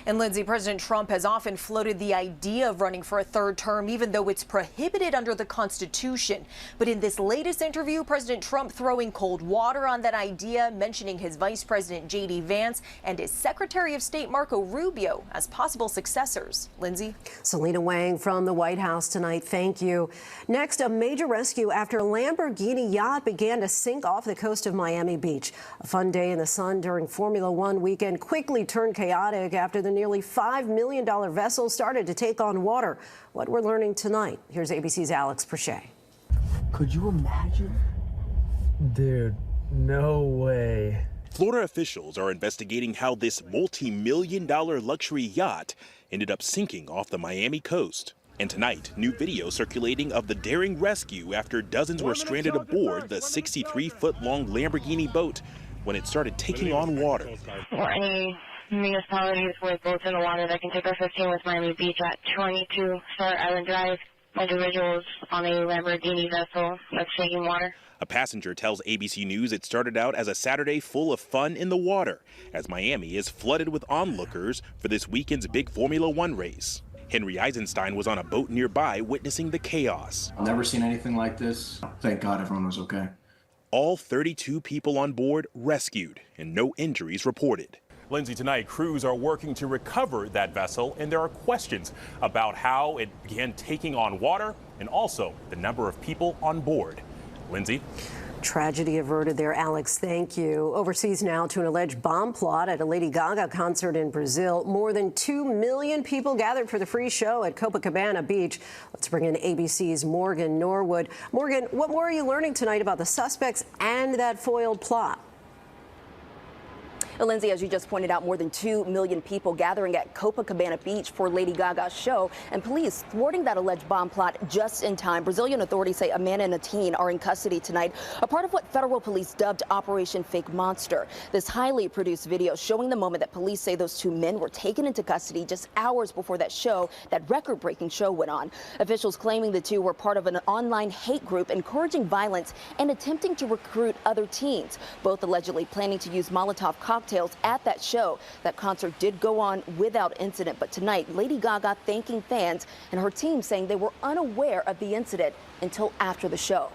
And Lindsay, President Trump has often floated the idea of running for a third term, even though it's prohibited under the Constitution. But in this latest interview, President Trump throwing cold water on that idea, mentioning his Vice President J.D. Vance and his Secretary of State Marco Rubio as possible successors. Lindsay? Selena Wang from the White House tonight. Thank you. Next, a major rescue after a Lamborghini yacht began to sink off the coast of Miami Beach. A fun day in the sun during Formula One weekend quickly turned chaotic after the nearly $5 million vessel started to take on water. What we're learning tonight. Here's ABC's Alex Perchet. Could you imagine? Dude, no way. Florida officials are investigating how this multi-million-dollar luxury yacht ended up sinking off the Miami coast. And tonight, new video circulating of the daring rescue after dozens were stranded aboard the 63-foot-long Lamborghini boat when it started taking on water. Or any municipalities with boats in the water that can take our 15 with Miami Beach at 22 Star Island Drive. Individuals on a Lamborghini vessel that's taking water. A passenger tells ABC News it started out as a Saturday full of fun in the water, as Miami is flooded with onlookers for this weekend's big Formula One race. Henry Eisenstein was on a boat nearby witnessing the chaos. I've never seen anything like this. Thank God everyone was okay. All 32 people on board rescued and no injuries reported. Lindsay, tonight, crews are working to recover that vessel, and there are questions about how it began taking on water and also the number of people on board. Lindsay? Tragedy averted there, Alex. Thank you. Overseas now to an alleged bomb plot at a Lady Gaga concert in Brazil. More than 2 million people gathered for the free show at Copacabana Beach. Let's bring in ABC's Morgan Norwood. Morgan, what more are you learning tonight about the suspects and that foiled plot? Lindsay, as you just pointed out, more than 2 million people gathering at Copacabana Beach for Lady Gaga's show, and police thwarting that alleged bomb plot just in time. Brazilian authorities say a man and a teen are in custody tonight, a part of what federal police dubbed Operation Fake Monster. This highly produced video showing the moment that police say those two men were taken into custody just hours before that record-breaking show went on. Officials claiming the two were part of an online hate group encouraging violence and attempting to recruit other teens, both allegedly planning to use Molotov cocktails at that show. That concert did go on without incident, but tonight, Lady Gaga thanking fans and her team saying they were unaware of the incident until after the show.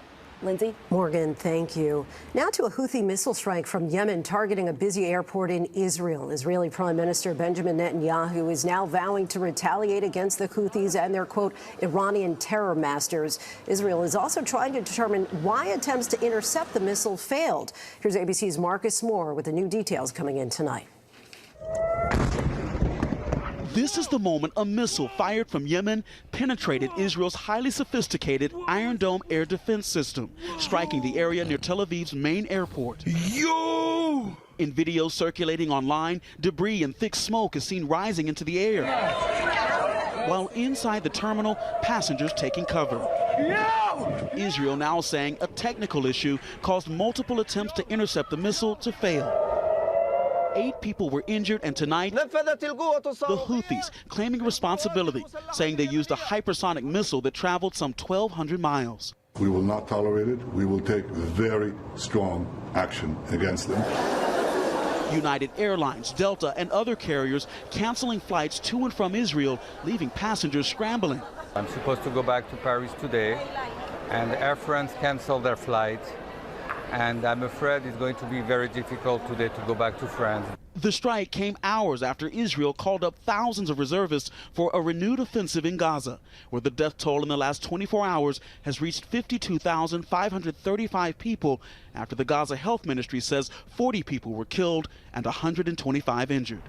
Lindsay? Morgan, thank you. Now to a Houthi missile strike from Yemen targeting a busy airport in Israel. Israeli Prime Minister Benjamin Netanyahu is now vowing to retaliate against the Houthis and their, quote, Iranian terror masters. Israel is also trying to determine why attempts to intercept the missile failed. Here's ABC's Marcus Moore with the new details coming in tonight. This is the moment a missile fired from Yemen penetrated Israel's highly sophisticated Iron Dome air defense system, striking the area near Tel Aviv's main airport. Yo! In videos circulating online, debris and thick smoke is seen rising into the air. While inside the terminal, passengers taking cover. Israel now saying a technical issue caused multiple attempts to intercept the missile to fail. 8 people were injured, and tonight, the Houthis claiming responsibility, saying they used a hypersonic missile that traveled some 1,200 miles. We will not tolerate it. We will take very strong action against them. United Airlines, Delta, and other carriers canceling flights to and from Israel, leaving passengers scrambling. I'm supposed to go back to Paris today, and Air France canceled their flight, and I'm afraid it's going to be very difficult today to go back to France. The strike came hours after Israel called up thousands of reservists for a renewed offensive in Gaza, where the death toll in the last 24 hours has reached 52,535 people after the Gaza Health Ministry says 40 people were killed and 125 injured.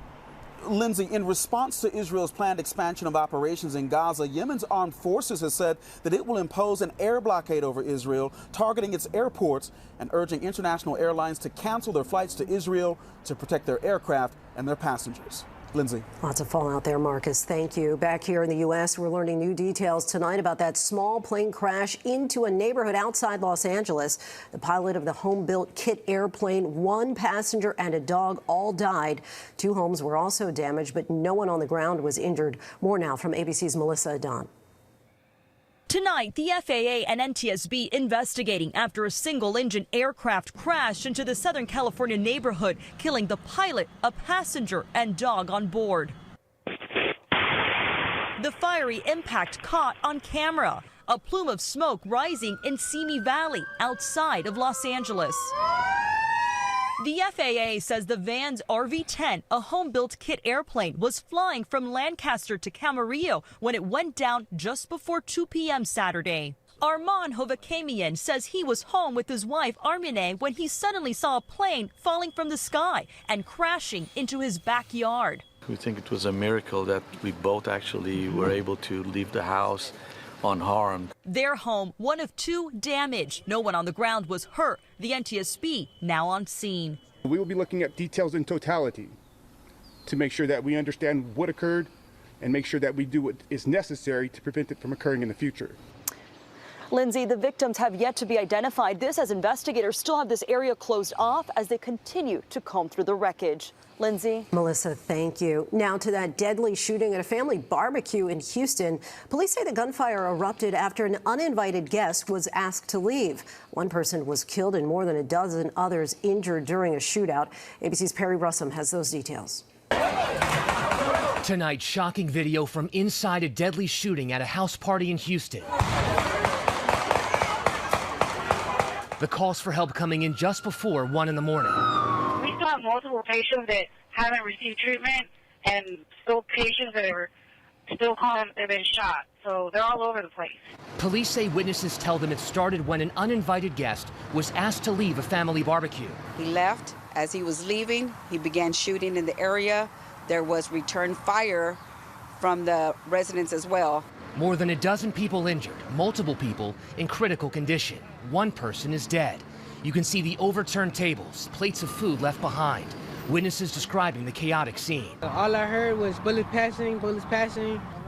Lindsay, in response to Israel's planned expansion of operations in Gaza, Yemen's armed forces has said that it will impose an air blockade over Israel, targeting its airports and urging international airlines to cancel their flights to Israel to protect their aircraft and their passengers. Lindsay. Lots of fallout there, Marcus. Thank you. Back here in the U.S., we're learning new details tonight about that small plane crash into a neighborhood outside Los Angeles. The pilot of the home-built kit airplane, one passenger and a dog all died. 2 homes were also damaged, but no one on the ground was injured. More now from ABC's Melissa Adon. Tonight, the FAA and NTSB investigating after a single-engine aircraft crashed into the Southern California neighborhood, killing the pilot, a passenger, and dog on board. The fiery impact caught on camera, a plume of smoke rising in Simi Valley outside of Los Angeles. The FAA says the van's RV-10, a home-built kit airplane, was flying from Lancaster to Camarillo when it went down just before 2 p.m. Saturday. Armand Hovakamian says he was home with his wife Armine when he suddenly saw a plane falling from the sky and crashing into his backyard. We think it was a miracle that we both actually were able to leave the house unharmed. Their home, one of 2 damaged. No one on the ground was hurt. The NTSB now on scene. We will be looking at details in totality to make sure that we understand what occurred and make sure that we do what is necessary to prevent it from occurring in the future. Lindsay, the victims have yet to be identified. This as investigators still have this area closed off as they continue to comb through the wreckage. Lindsay. Melissa, thank you. Now to that deadly shooting at a family barbecue in Houston. Police say the gunfire erupted after an uninvited guest was asked to leave. One person was killed and more than a dozen others injured during a shootout. ABC's Perry Russum has those details. Tonight, shocking video from inside a deadly shooting at a house party in Houston. The calls for help coming in just before 1 in the morning. We still have multiple patients that haven't received treatment and still patients that are still calling they've been shot. So they're all over the place. Police say witnesses tell them it started when an uninvited guest was asked to leave a family barbecue. He left. As he was leaving, he began shooting in the area. There was return fire from the residents as well. More than a dozen people injured, multiple people in critical condition. One person is dead. You can see the overturned tables, plates of food left behind. Witnesses describing the chaotic scene. All I heard was bullets passing.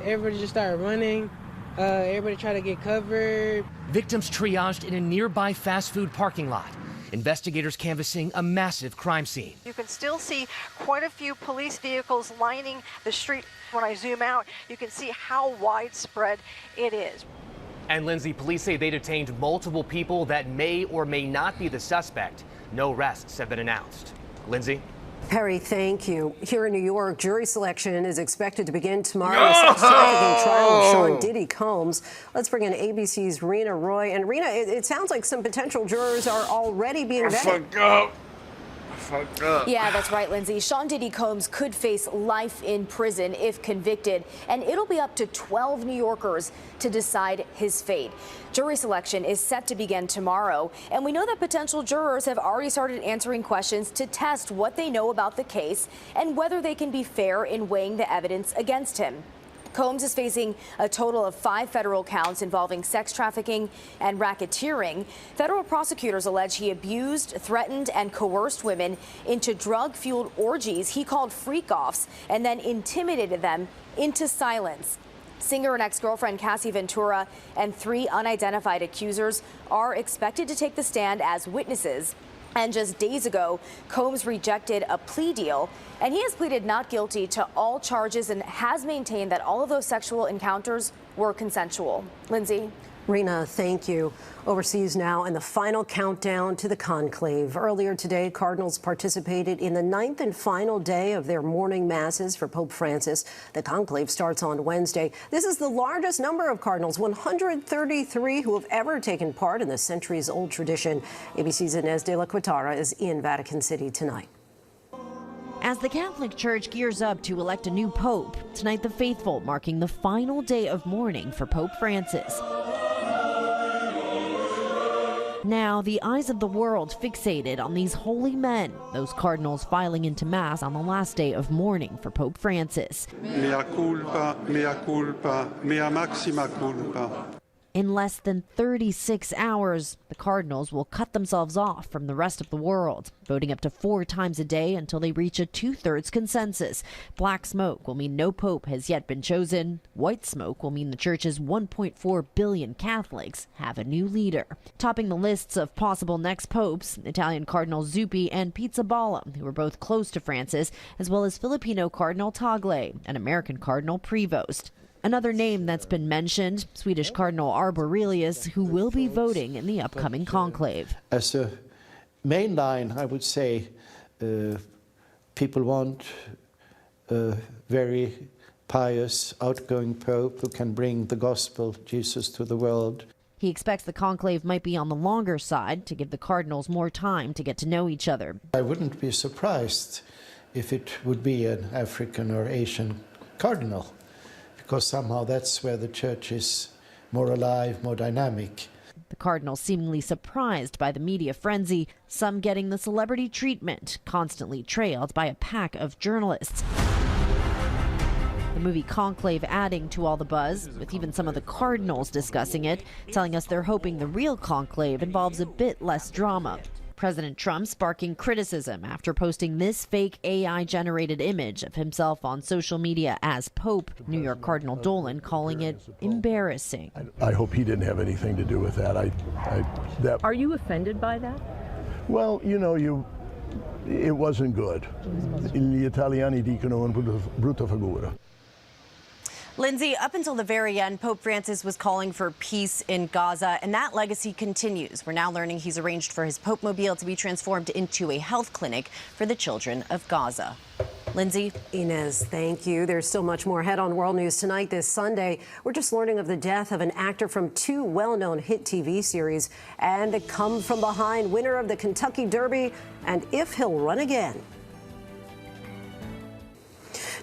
Everybody just started running. Everybody tried to get covered. Victims triaged in a nearby fast food parking lot. Investigators canvassing a massive crime scene. You can still see quite a few police vehicles lining the street. When I zoom out, you can see how widespread it is. And Lindsay, police say they detained multiple people that may or may not be the suspect. No arrests have been announced. Lindsay? Perry, thank you. Here in New York, jury selection is expected to begin tomorrow. No! Sex trafficking trial of Sean Diddy Combs. Let's bring in ABC's Rena Roy. And Rena, it sounds like some potential jurors are already being vetted. Yeah, that's right, Lindsay. Sean Diddy Combs could face life in prison if convicted, and it'll be up to 12 New Yorkers to decide his fate. Jury selection is set to begin tomorrow, and we know that potential jurors have already started answering questions to test what they know about the case and whether they can be fair in weighing the evidence against him. Combs is facing a total of 5 federal counts involving sex trafficking and racketeering. Federal prosecutors allege he abused, threatened, and coerced women into drug-fueled orgies he called freak-offs and then intimidated them into silence. Singer and ex-girlfriend Cassie Ventura and 3 unidentified accusers are expected to take the stand as witnesses. And just days ago, Combs rejected a plea deal, and he has pleaded not guilty to all charges and has maintained that all of those sexual encounters were consensual. Lindsay? Rena, thank you. Overseas now, and the final countdown to the conclave. Earlier today, Cardinals participated in the 9th and final day of their morning masses for Pope Francis. The conclave starts on Wednesday. This is the largest number of Cardinals, 133, who have ever taken part in the centuries-old tradition. ABC's Inez de la Quintara is in Vatican City tonight. As the Catholic Church gears up to elect a new pope, tonight the faithful marking the final day of mourning for Pope Francis. Now, the eyes of the world fixated on these holy men, those cardinals filing into Mass on the last day of mourning for Pope Francis. Mea culpa, mea maxima culpa. In less than 36 hours, the cardinals will cut themselves off from the rest of the world, voting up to 4 times a day until they reach a 2/3 consensus. Black smoke will mean no pope has yet been chosen. White smoke will mean the church's 1.4 billion Catholics have a new leader. Topping the lists of possible next popes, Italian Cardinal Zuppi and Pizzaballa, who were both close to Francis, as well as Filipino Cardinal Tagle and American Cardinal Prevost. Another name that's been mentioned, Swedish Cardinal Arborelius, who will be voting in the upcoming conclave. As a main line, I would say people want a very pious, outgoing pope who can bring the gospel, Jesus, to the world. He expects the conclave might be on the longer side to give the cardinals more time to get to know each other. I wouldn't be surprised if it would be an African or Asian cardinal, because somehow that's where the church is more alive, more dynamic. The cardinals seemingly surprised by the media frenzy, some getting the celebrity treatment, constantly trailed by a pack of journalists. The movie Conclave adding to all the buzz, with even some of the cardinals discussing it, telling us they're hoping the real conclave involves a bit less drama. President Trump sparking criticism after posting this fake AI-generated image of himself on social media as Pope. New York Cardinal Dolan calling it embarrassing. I hope he didn't have anything to do with that. Are you offended by that? Well, you know, it wasn't good. Gli italiani dicono una brutta figura. Lindsay, up until the very end, Pope Francis was calling for peace in Gaza, and that legacy continues. We're now learning he's arranged for his Pope Mobile to be transformed into a health clinic for the children of Gaza. Lindsay? Inez, thank you. There's still much more ahead on World News Tonight this Sunday. We're just learning of the death of an actor from 2 well-known hit TV series and a come-from-behind winner of the Kentucky Derby and if he'll run again.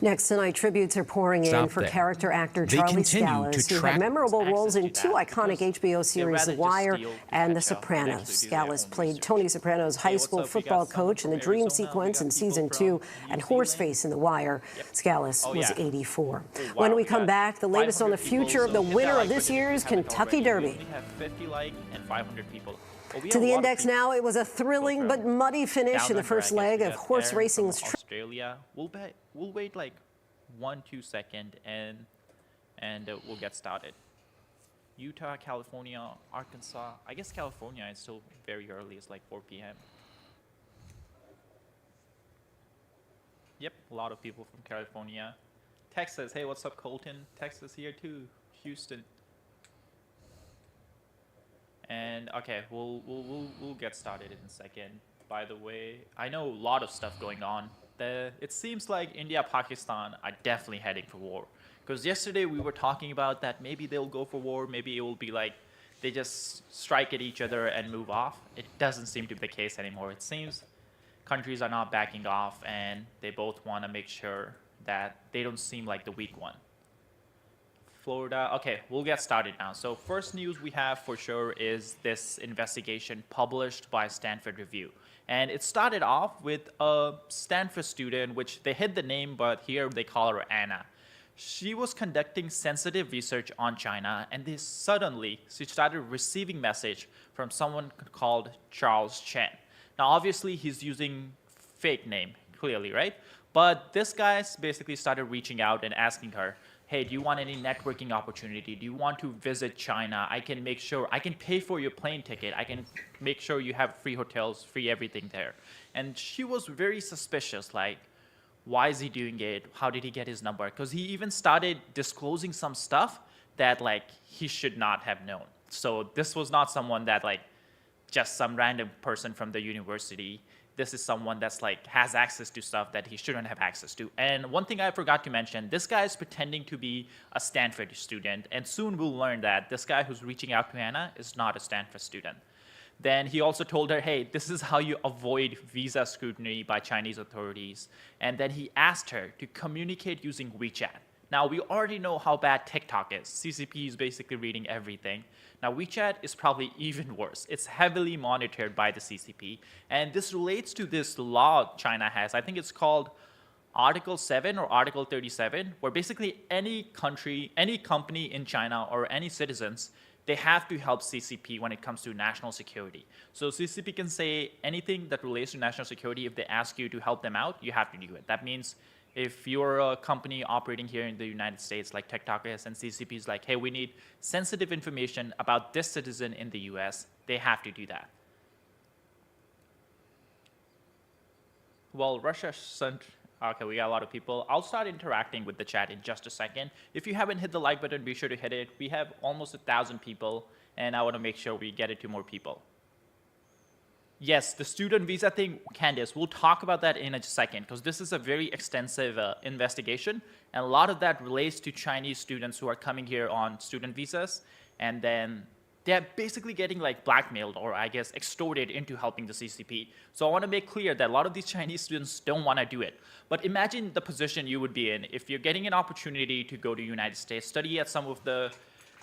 Next tonight, tributes are pouring in for character actor Charlie Scalise, who had memorable roles in 2 iconic HBO series, The Wire and The Sopranos. Scalise played Tony Soprano's high school football coach in the dream sequence in season 2 and Horseface in The Wire. Scalise was 84. When we come back, the latest on the future of the winner of this year's Kentucky Derby. To the index now, it was a thrilling but muddy finish in the first leg of horse racing's Australia. We'll wait like 1-2 seconds and we'll get started. Utah, California, Arkansas. I guess California is still very early. It's like 4 p.m. Yep, a lot of people from California. Texas, hey, what's up, Colton? Texas here too. Houston. And okay, we'll get started in a second. By the way, I know a lot of stuff going on. It seems like India, Pakistan are definitely heading for war. Because yesterday we were talking about that maybe they'll go for war, maybe it will be like they just strike at each other and move off. It doesn't seem to be the case anymore. It seems countries are not backing off and they both want to make sure that they don't seem like the weak one. Florida. Okay, we'll get started now. So first news we have for sure is this investigation published by Stanford Review. And it started off with a Stanford student, which they hid the name, but here they call her Anna. She was conducting sensitive research on China, and she started receiving message from someone called Charles Chen. Now, obviously, he's using fake name, clearly, right? But this guy basically started reaching out and asking her, hey, do you want any networking opportunity? Do you want to visit China? I can make sure, I can pay for your plane ticket. I can make sure you have free hotels, free everything there. And she was very suspicious, like, why is he doing it? How did he get his number? Because he even started disclosing some stuff that, like, he should not have known. So this was not someone that like just some random person from the university. This is someone that's like has access to stuff that he shouldn't have access to. And one thing I forgot to mention, this guy is pretending to be a Stanford student, and soon we'll learn that this guy who's reaching out to Anna is not a Stanford student. Then he also told her, hey, this is how you avoid visa scrutiny by Chinese authorities. And then he asked her to communicate using WeChat. Now, we already know how bad TikTok is. CCP is basically reading everything. Now, WeChat is probably even worse. It's heavily monitored by the CCP. And this relates to this law China has. I think it's called Article 7 or Article 37, where basically any country, any company in China or any citizens, they have to help CCP when it comes to national security. So CCP can say anything that relates to national security. If they ask you to help them out, you have to do it. That means if you're a company operating here in the United States, like TikTok is, and CCP is like, hey, we need sensitive information about this citizen in the US, they have to do that. Well, Russia sent, okay, we got a lot of people. I'll start interacting with the chat in just a second. If you haven't hit the like button, be sure to hit it. We have almost 1,000 people, and I want to make sure we get it to more people. Yes, the student visa thing, Candice, we'll talk about that in a second, because this is a very extensive investigation, and a lot of that relates to Chinese students who are coming here on student visas, and then they're basically getting like blackmailed or I guess extorted into helping the CCP. So I want to make clear that a lot of these Chinese students don't want to do it. But imagine the position you would be in if you're getting an opportunity to go to the United States, study at some of the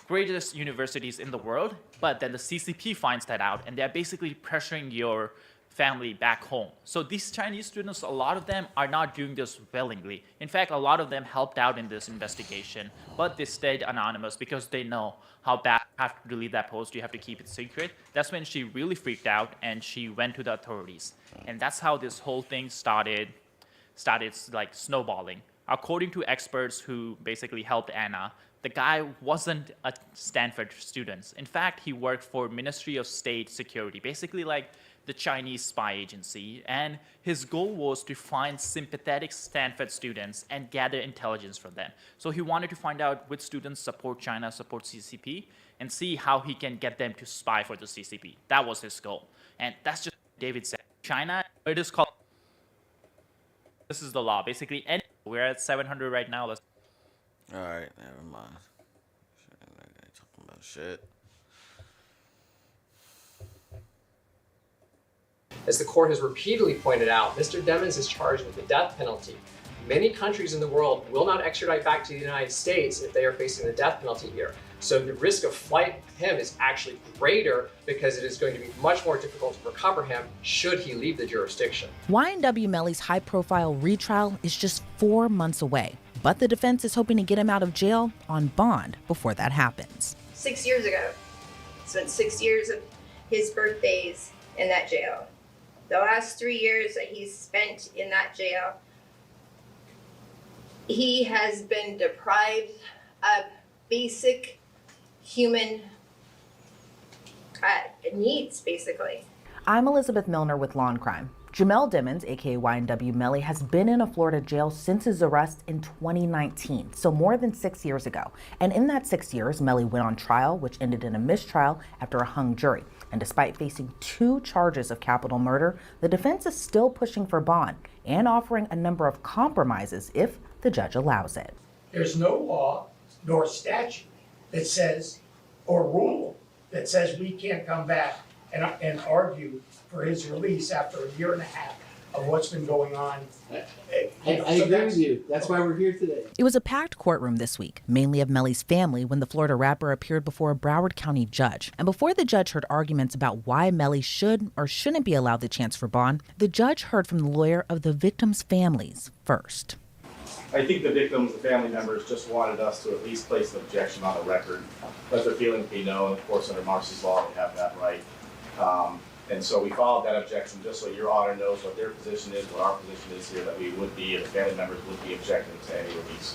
greatest universities in the world, but then the CCP finds that out and they're basically pressuring your family back home. So these Chinese students, a lot of them are not doing this willingly. In fact, a lot of them helped out in this investigation, but they stayed anonymous because they know how bad you have to delete that post, you have to keep it secret. That's when she really freaked out and she went to the authorities. And that's how this whole thing started like snowballing. According to experts who basically helped Anna, the guy wasn't a Stanford student. In fact, he worked for Ministry of State Security, basically like the Chinese spy agency, and his goal was to find sympathetic Stanford students and gather intelligence from them. So he wanted to find out which students support China, support CCP, and see how he can get them to spy for the CCP. That was his goal. And that's just what David said. China, it is called, this is the law. Basically, we're at 700 right now. Let's. All right, never mind. Talking about shit. As the court has repeatedly pointed out, Mr. Demons is charged with the death penalty. Many countries in the world will not extradite back to the United States if they are facing the death penalty here. So the risk of flight for him is actually greater because it is going to be much more difficult to recover him should he leave the jurisdiction. YNW Melly's high-profile retrial is just 4 months away, but the defense is hoping to get him out of jail on bond before that happens. 6 years ago, spent 6 years of his birthdays in that jail. The last 3 years that he's spent in that jail, he has been deprived of basic human needs, basically. I'm Elizabeth Milner with Law and Crime. Jamel Dimmons, aka YNW Melly, has been in a Florida jail since his arrest in 2019, so more than 6 years ago. And in that 6 years, Melly went on trial, which ended in a mistrial after a hung jury. And despite facing 2 charges of capital murder, the defense is still pushing for bond and offering a number of compromises if the judge allows it. There's no law nor statute that says, or rule that says we can't come back and argue for his release after a year and a half of what's been going on. I agree with you. That's why we're here today. It was a packed courtroom this week, mainly of Melly's family, when the Florida rapper appeared before a Broward County judge. And before the judge heard arguments about why Melly should or shouldn't be allowed the chance for bond, the judge heard from the lawyer of the victims' families first. I think the victims, the family members, just wanted us to at least place an objection on the record. Let their feelings be known. Of course, under Marcy's law, they have that right. And so we followed that objection just so your honor knows what their position is, what our position is here, that we would be, and the family members would be objecting to any release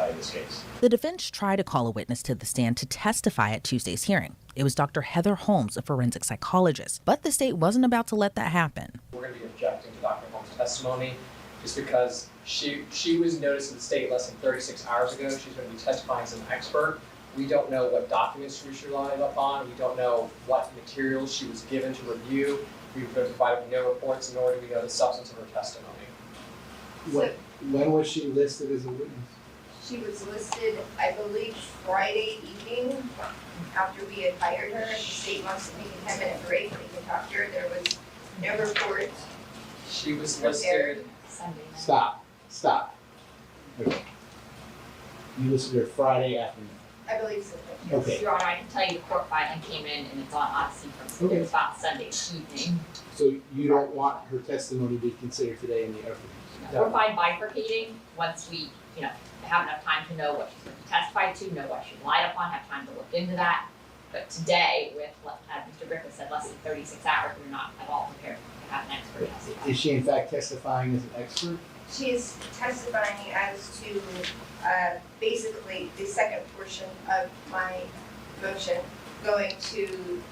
in this case. The defense tried to call a witness to the stand to testify at Tuesday's hearing. It was Dr. Heather Holmes, a forensic psychologist, but the state wasn't about to let that happen. We're going to be objecting to Dr. Holmes' testimony just because she was noticed in the state less than 36 hours ago. She's going to be testifying as an expert We don't know what documents she was relying upon. We don't know what materials she was given to review. We've been provided no reports, nor do we know the substance of her testimony. When was she listed as a witness? She was listed, I believe, Friday evening after we had hired her. The state wants to take a 10-minute break. They can talk to her. There was no report. She was listed Sunday night. Stop. Okay. You listed her Friday afternoon. I believe so. Okay. Your Honor, I can tell you the court filing came in and it's on Odyssey from Okay. about Sunday evening. So you don't want her testimony to be considered today in the evidence? We're fine bifurcating once we, have enough time to know what she's going to testify to, know what she relied upon, have time to look into that. But today, with, as Mr. Griffith said, less than 36 hours, we're not at all prepared to have an expert testify. Is she in fact testifying as an expert? She is testifying as to basically the second portion of my motion, going to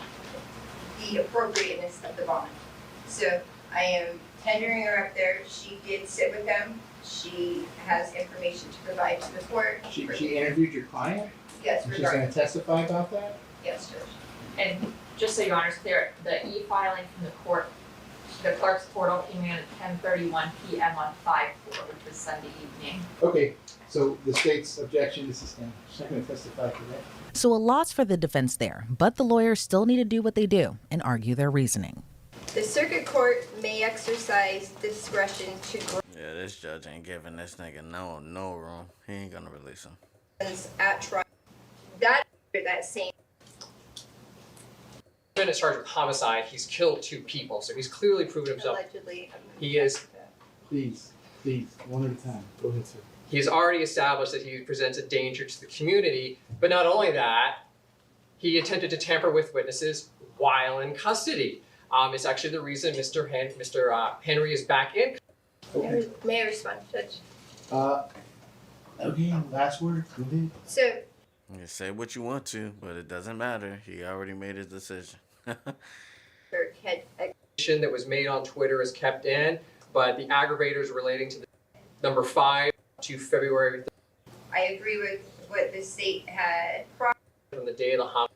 the appropriateness of the bond. So I am tendering her up there. She did sit with them. She has information to provide to the court. She interviewed your client? Yes, and she's going to testify about that? Yes, Judge. And just so Your Honor's clear, the e-filing from the court, the clerk's portal came in at 10:31 p.m. on 5/4, which was Sunday evening. Okay, so the state's objection is sustained. She's not going to testify today. So a loss for the defense there, but the lawyers still need to do what they do and argue their reasoning. The circuit court may exercise discretion to Yeah, this judge ain't giving this nigga no room. He ain't gonna release him. at trial. That same. Been charged with homicide. He's killed 2 people, so he's clearly proven himself. Allegedly. He is. Please, one at a time. Go ahead, sir. He's already established that he presents a danger to the community, but not only that, he attempted to tamper with witnesses while in custody. It's actually the reason Mr. Henry is back in. Okay. May I respond, Judge? Okay, last word. Go ahead. So, You can say what you want to, but it doesn't matter. He already made his decision. That was made on Twitter is kept in, but the aggravators relating to the number 5 to February I agree with what the state had from the day of the homicide.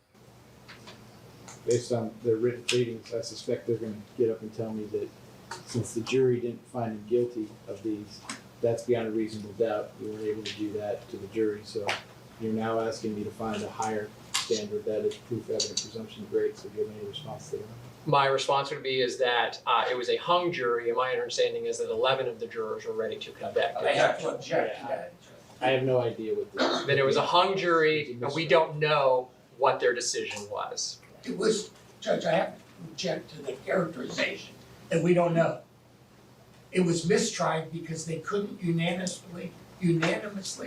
Based on their written pleadings, I suspect they're going to get up and tell me that since the jury didn't find him guilty of these, that's beyond a reasonable doubt. We weren't able to do that to the jury, so you're now asking me to find a higher standard, that is proof, evidence, presumption of great. So do you have any response to that? My response would be is that it was a hung jury, and my understanding is that 11 of the jurors were ready to convict. They have to object to that. I have no idea what this is. That it was a hung jury, and we don't know what their decision was. It was, Judge, I have to object to the characterization that we don't know. It was mistried because they couldn't unanimously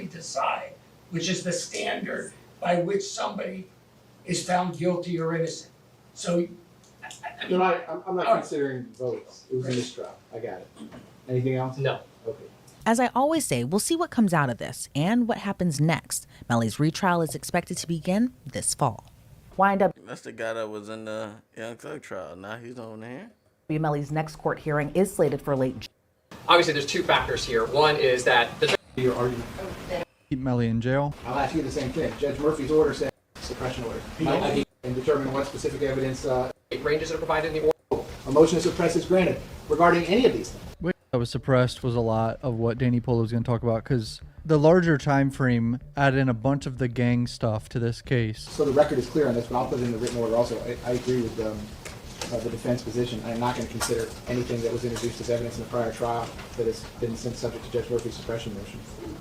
decide, which is the standard by which somebody is found guilty or innocent. So, I'm not considering votes. It was a mistrial. I got it. Anything else? No. Okay. As I always say, we'll see what comes out of this and what happens next. Melly's retrial is expected to begin this fall. That's the guy that was in the Young Thug trial. Now he's on there. Melly's next court hearing is slated for late June. Obviously, there's 2 factors here. One is that your argument. Keep Melly in jail. I'll ask you the same thing. Judge Murphy's order said suppression order. And determine what specific evidence. Ranges are provided in the order. A motion to suppress is granted regarding any of these things. What that was suppressed was a lot of what Danny Polo was going to talk about, because the larger time frame added in a bunch of the gang stuff to this case. So the record is clear on this, but I'll put it in the written order also. I agree with the defense position. I'm not going to consider anything that was introduced as evidence in the prior trial that has been since subject to Judge Murphy's suppression motion.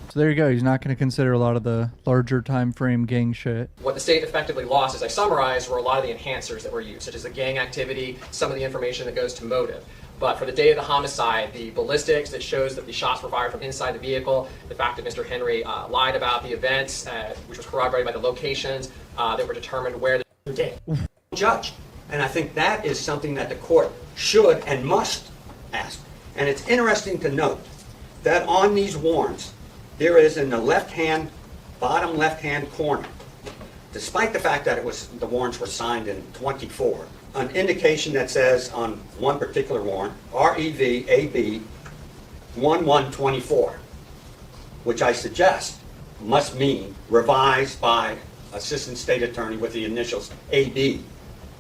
So there you go. He's not going to consider a lot of the larger time frame gang shit. What the state effectively lost, as I summarized, were a lot of the enhancers that were used, such as the gang activity, some of the information that goes to motive. But for the day of the homicide, the ballistics that shows that the shots were fired from inside the vehicle, the fact that Mr. Henry lied about the events, which was corroborated by the locations that were determined where the day. Judge. And I think that is something that the court should and must ask. And it's interesting to note that on these warrants, there is in the left-hand, bottom left-hand corner, despite the fact that the warrants were signed in 24, an indication that says on one particular warrant, REV-AB 1124, which I suggest must mean revised by assistant state attorney with the initials AB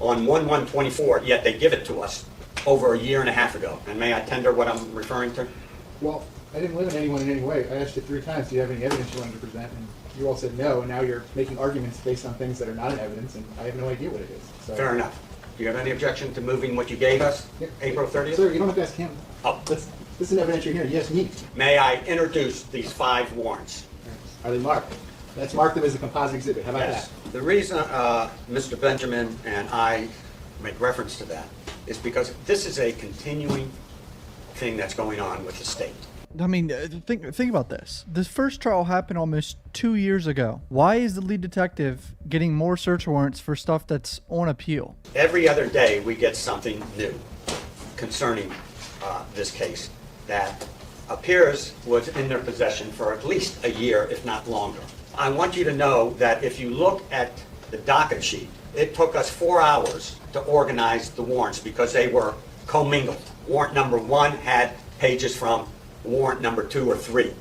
on 1/1/24, yet they give it to us over a year and a half ago. And may I tender what I'm referring to? Well, I didn't limit anyone in any way. I asked you 3 times, do you have any evidence you wanted to present? And you all said no, and now you're making arguments based on things that are not in evidence, and I have no idea what it is. So. Fair enough. Do you have any objection to moving what you gave us, April 30th? Sir, you don't have to ask him. Oh. This is an evidentiary hearing. You asked me. May I introduce these 5 warrants? Are they marked? Let's mark them as a composite exhibit. How about Yes. that? The reason Mr. Benjamin and I make reference to that is because this is a continuing thing that's going on with the state. I mean, think about this. This first trial happened almost 2 years ago. Why is the lead detective getting more search warrants for stuff that's on appeal? Every other day we get something new concerning this case that appears was in their possession for at least a year, if not longer. I want you to know that if you look at the docket sheet, it took us 4 hours to organize the warrants because they were commingled. Warrant number 1 had pages from warrant number 2 or 3.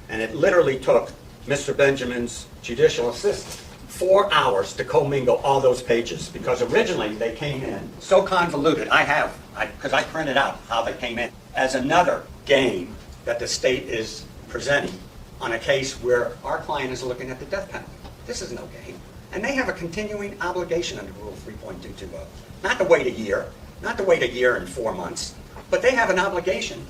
And it literally took Mr. Benjamin's judicial assistant 4 hours to commingle all those pages because originally they came in so convoluted. Because I printed out how they came in as another game that the state is presenting on a case where our client is looking at the death penalty. This is no game. And they have a continuing obligation under Rule 3.220. Not to wait a year, not to wait a year and 4 months, but they have an obligation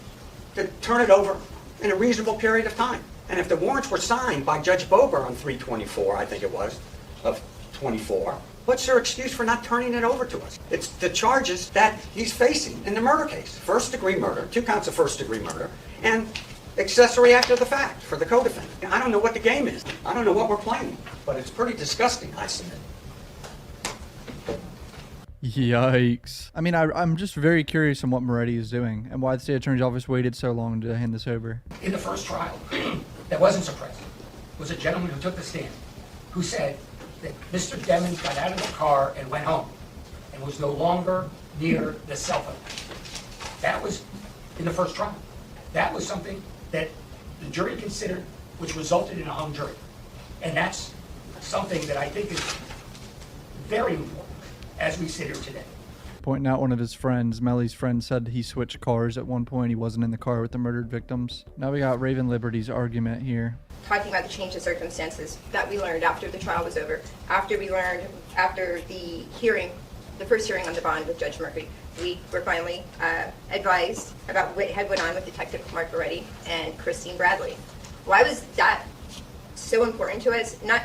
to turn it over in a reasonable period of time. And if the warrants were signed by Judge Bober on 3/24, I think it was, of 24, what's their excuse for not turning it over to us? It's the charges that he's facing in the murder case. First-degree murder, 2 counts of first-degree murder, and accessory after the fact for the co-defendant. I don't know what the game is. I don't know what we're playing, but it's pretty disgusting, I submit. Yikes. I mean, I'm just very curious on what Moretti is doing and why the state attorney's office waited so long to hand this over. In the first trial, that wasn't suppressed, was a gentleman who took the stand, who said that Mr. Demons got out of the car and went home and was no longer near the cell phone. That was in the first trial. That was something that the jury considered, which resulted in a hung jury. And that's something that I think is very important as we sit here today. Pointing out one of his friends, Melly's friend, said he switched cars at one point. He wasn't in the car with the murdered victims. Now we got Raven Liberty's argument here. Talking about the change in circumstances that we learned after the trial was over, after the hearing, the first hearing on the bond with Judge Murphy, we were finally advised about what had went on with Detective Mark Moretti and Christine Bradley. Why was that so important to us? Not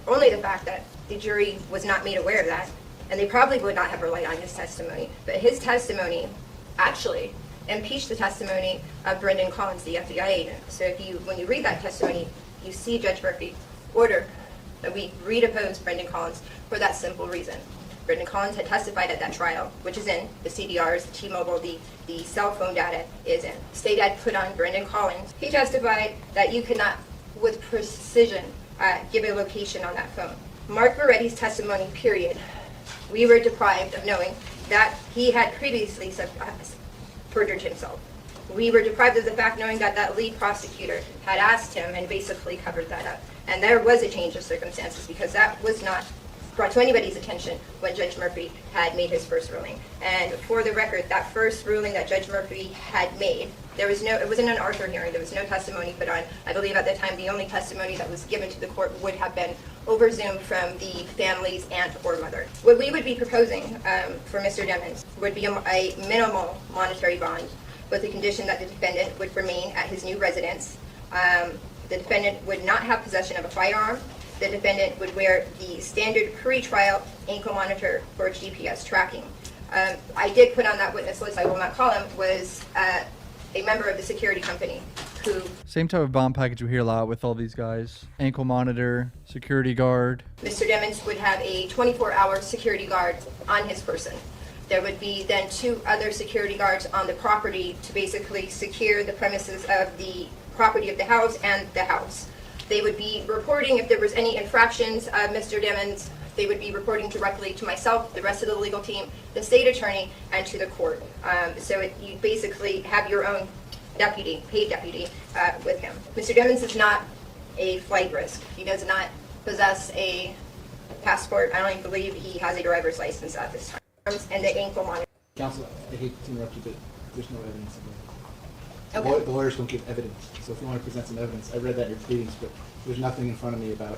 only the fact that the jury was not made aware of that, and they probably would not have relied on his testimony, but his testimony actually impeached the testimony of Brendan Collins, the FBI agent. So when you read that testimony, you see Judge Murphy order that we redepose Brendan Collins for that simple reason. Brendan Collins had testified at that trial, which is in the CDRs, the T-Mobile, the cell phone data is in. State had put on Brendan Collins. He testified that you could not, with precision, give a location on that phone. Mark Moretti's testimony, period, we were deprived of knowing that he had previously perjured himself. We were deprived of the fact knowing that that lead prosecutor had asked him and basically covered that up. And there was a change of circumstances because that was not brought to anybody's attention when Judge Murphy had made his first ruling. And for the record, that first ruling that Judge Murphy had made, it wasn't an Arthur hearing, there was no testimony put on. I believe at the time the only testimony that was given to the court would have been over Zoom from the family's aunt or mother. What we would be proposing for Mr. Demons would be a minimal monetary bond with the condition that the defendant would remain at his new residence. The defendant would not have possession of a firearm. The defendant would wear the standard pre-trial ankle monitor for GPS tracking. I did put on that witness list, I will not call him, was a member of the security company who... Same type of bond package we hear a lot with all these guys. Ankle monitor, security guard. Mr. Demons would have a 24-hour security guard on his person. There would be then 2 other security guards on the property to basically secure the premises of the property of the house and the house. They would be reporting if there was any infractions of Mr. Demons. They would be reporting directly to myself, the rest of the legal team, the state attorney, and to the court. You basically have your own deputy, paid deputy, with him. Mr. Demons is not a flight risk. He does not possess a passport. I don't even believe he has a driver's license at this time. And the ankle monitor. Counsel, I hate to interrupt you, but there's no evidence of that. Okay. The lawyers don't give evidence. So if you want to present some evidence, I read that in your pleadings, but there's nothing in front of me about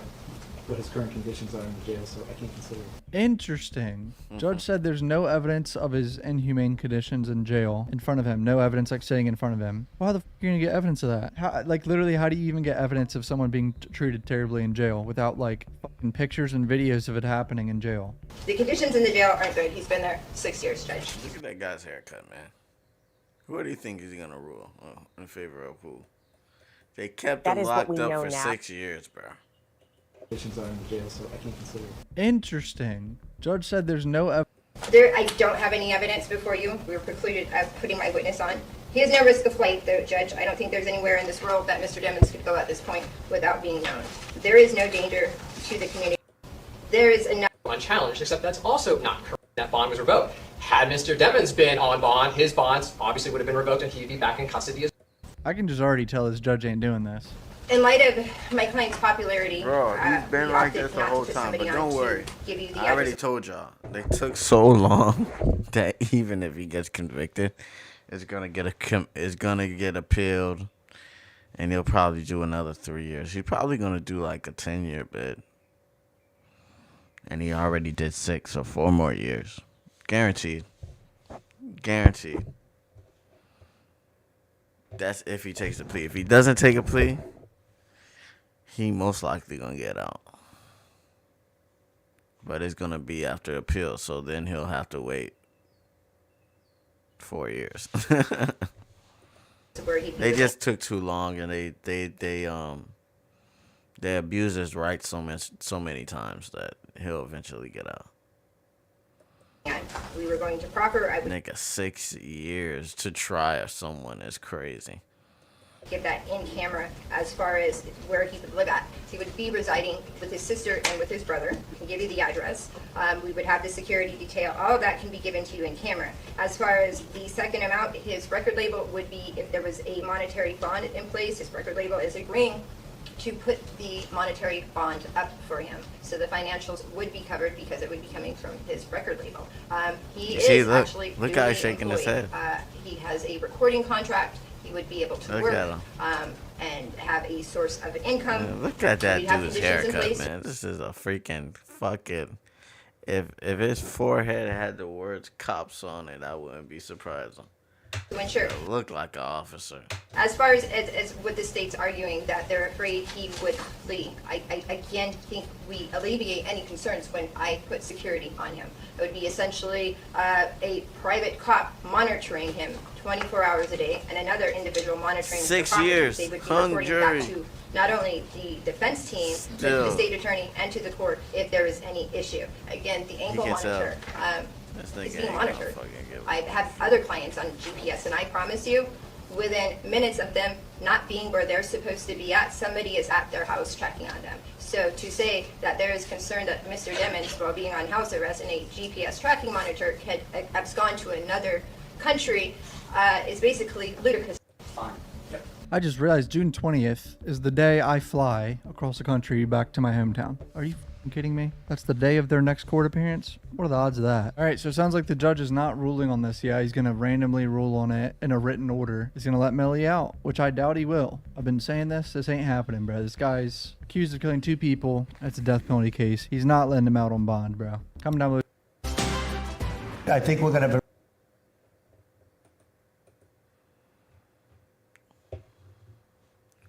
what his current conditions are in the jail, so I can't consider it. Interesting. Judge said there's no evidence of his inhumane conditions in jail in front of him. No evidence like sitting in front of him. Well, how the f are you gonna get evidence of that? How, like literally, how do you even get evidence of someone being treated terribly in jail without like fucking pictures and videos of it happening in jail? The conditions in the jail aren't good. He's been there 6 years, Judge. Look at that guy's haircut, man. What do you think is gonna rule in favor of who? They kept him locked up for 6 years, bro. Conditions are in the jail, so I can't consider it. Interesting. Judge said there's no evidence. I don't have any evidence before you. We were precluded of putting my witness on. He has no risk of flight, though, Judge. I don't think there's anywhere in this world that Mr. Demmons could go at this point without being known. There is no danger to the community. There is enough. Unchallenged, except that's also not correct. That bond was revoked. Had Mr. Demmons been on bond, his bonds obviously would have been revoked and he'd be back in custody as I can just already tell this judge ain't doing this. In light of my client's popularity, Bro, he's been like this the whole time, but don't worry. I already address. told y'all. They took so long that even if he gets convicted, it's gonna get appealed, and he'll probably do another 3 years. He's probably gonna do like a 10-year bid, and he already did 6 or 4 more years, guaranteed. Guaranteed. That's if he takes a plea. If he doesn't take a plea, he most likely gonna get out. But it's gonna be after appeal, so then he'll have to wait 4 years. They just took too long, and they abused his rights so many times that he'll eventually get out. We were going to proffer. I would Nigga, 6 years to try someone is crazy. give that in camera as far as where he would live at. He would be residing with his sister and with his brother. I can give you the address. We would have the security detail. All of that can be given to you in camera. As far as the second amount, his record label would be if there was a monetary bond in place. His record label is agreeing to put the monetary bond up for him. So the financials would be covered because it would be coming from his record label. He is actually look how he's shaking his head. He has a recording contract. He would be able to Look work at him. and have a source of income. Yeah, look at that We have dude's conditions in haircut, place. man. This is a freaking fucking. If his forehead had the words "cops" on it, I wouldn't be surprising. To ensure. It looked like an officer. As far as what the state's arguing that they're afraid he would flee, I can't think we alleviate any concerns when I put security on him. It would be essentially a private cop monitoring him 24 hours a day and another individual monitoring 6 the property. years, They would be hung reporting jury. back to not only the defense team, but to Still. the state attorney and to the court if there is any issue. Again, the ankle can tell. monitor This is nigga being ain't gonna monitored. fucking give a I have other clients on GPS, and I promise you, within minutes of them not being where they're supposed to be at, somebody is at their house checking on them. So to say that there is concern that Mr. Demmons, while being on house arrest and a GPS tracking monitor, had abscond to another country is basically ludicrous. I just realized June 20th is the day I fly across the country back to my hometown. Are you f***ing kidding me? That's the day of their next court appearance? What are the odds of that? All right, so it sounds like the judge is not ruling on this. Yeah, he's going to randomly rule on it in a written order. He's going to let Melly out, which I doubt he will. I've been saying this. This ain't happening, bro. This guy's accused of killing 2 people. That's a death penalty case. He's not letting him out on bond, bro. Come down with. I think we're going to.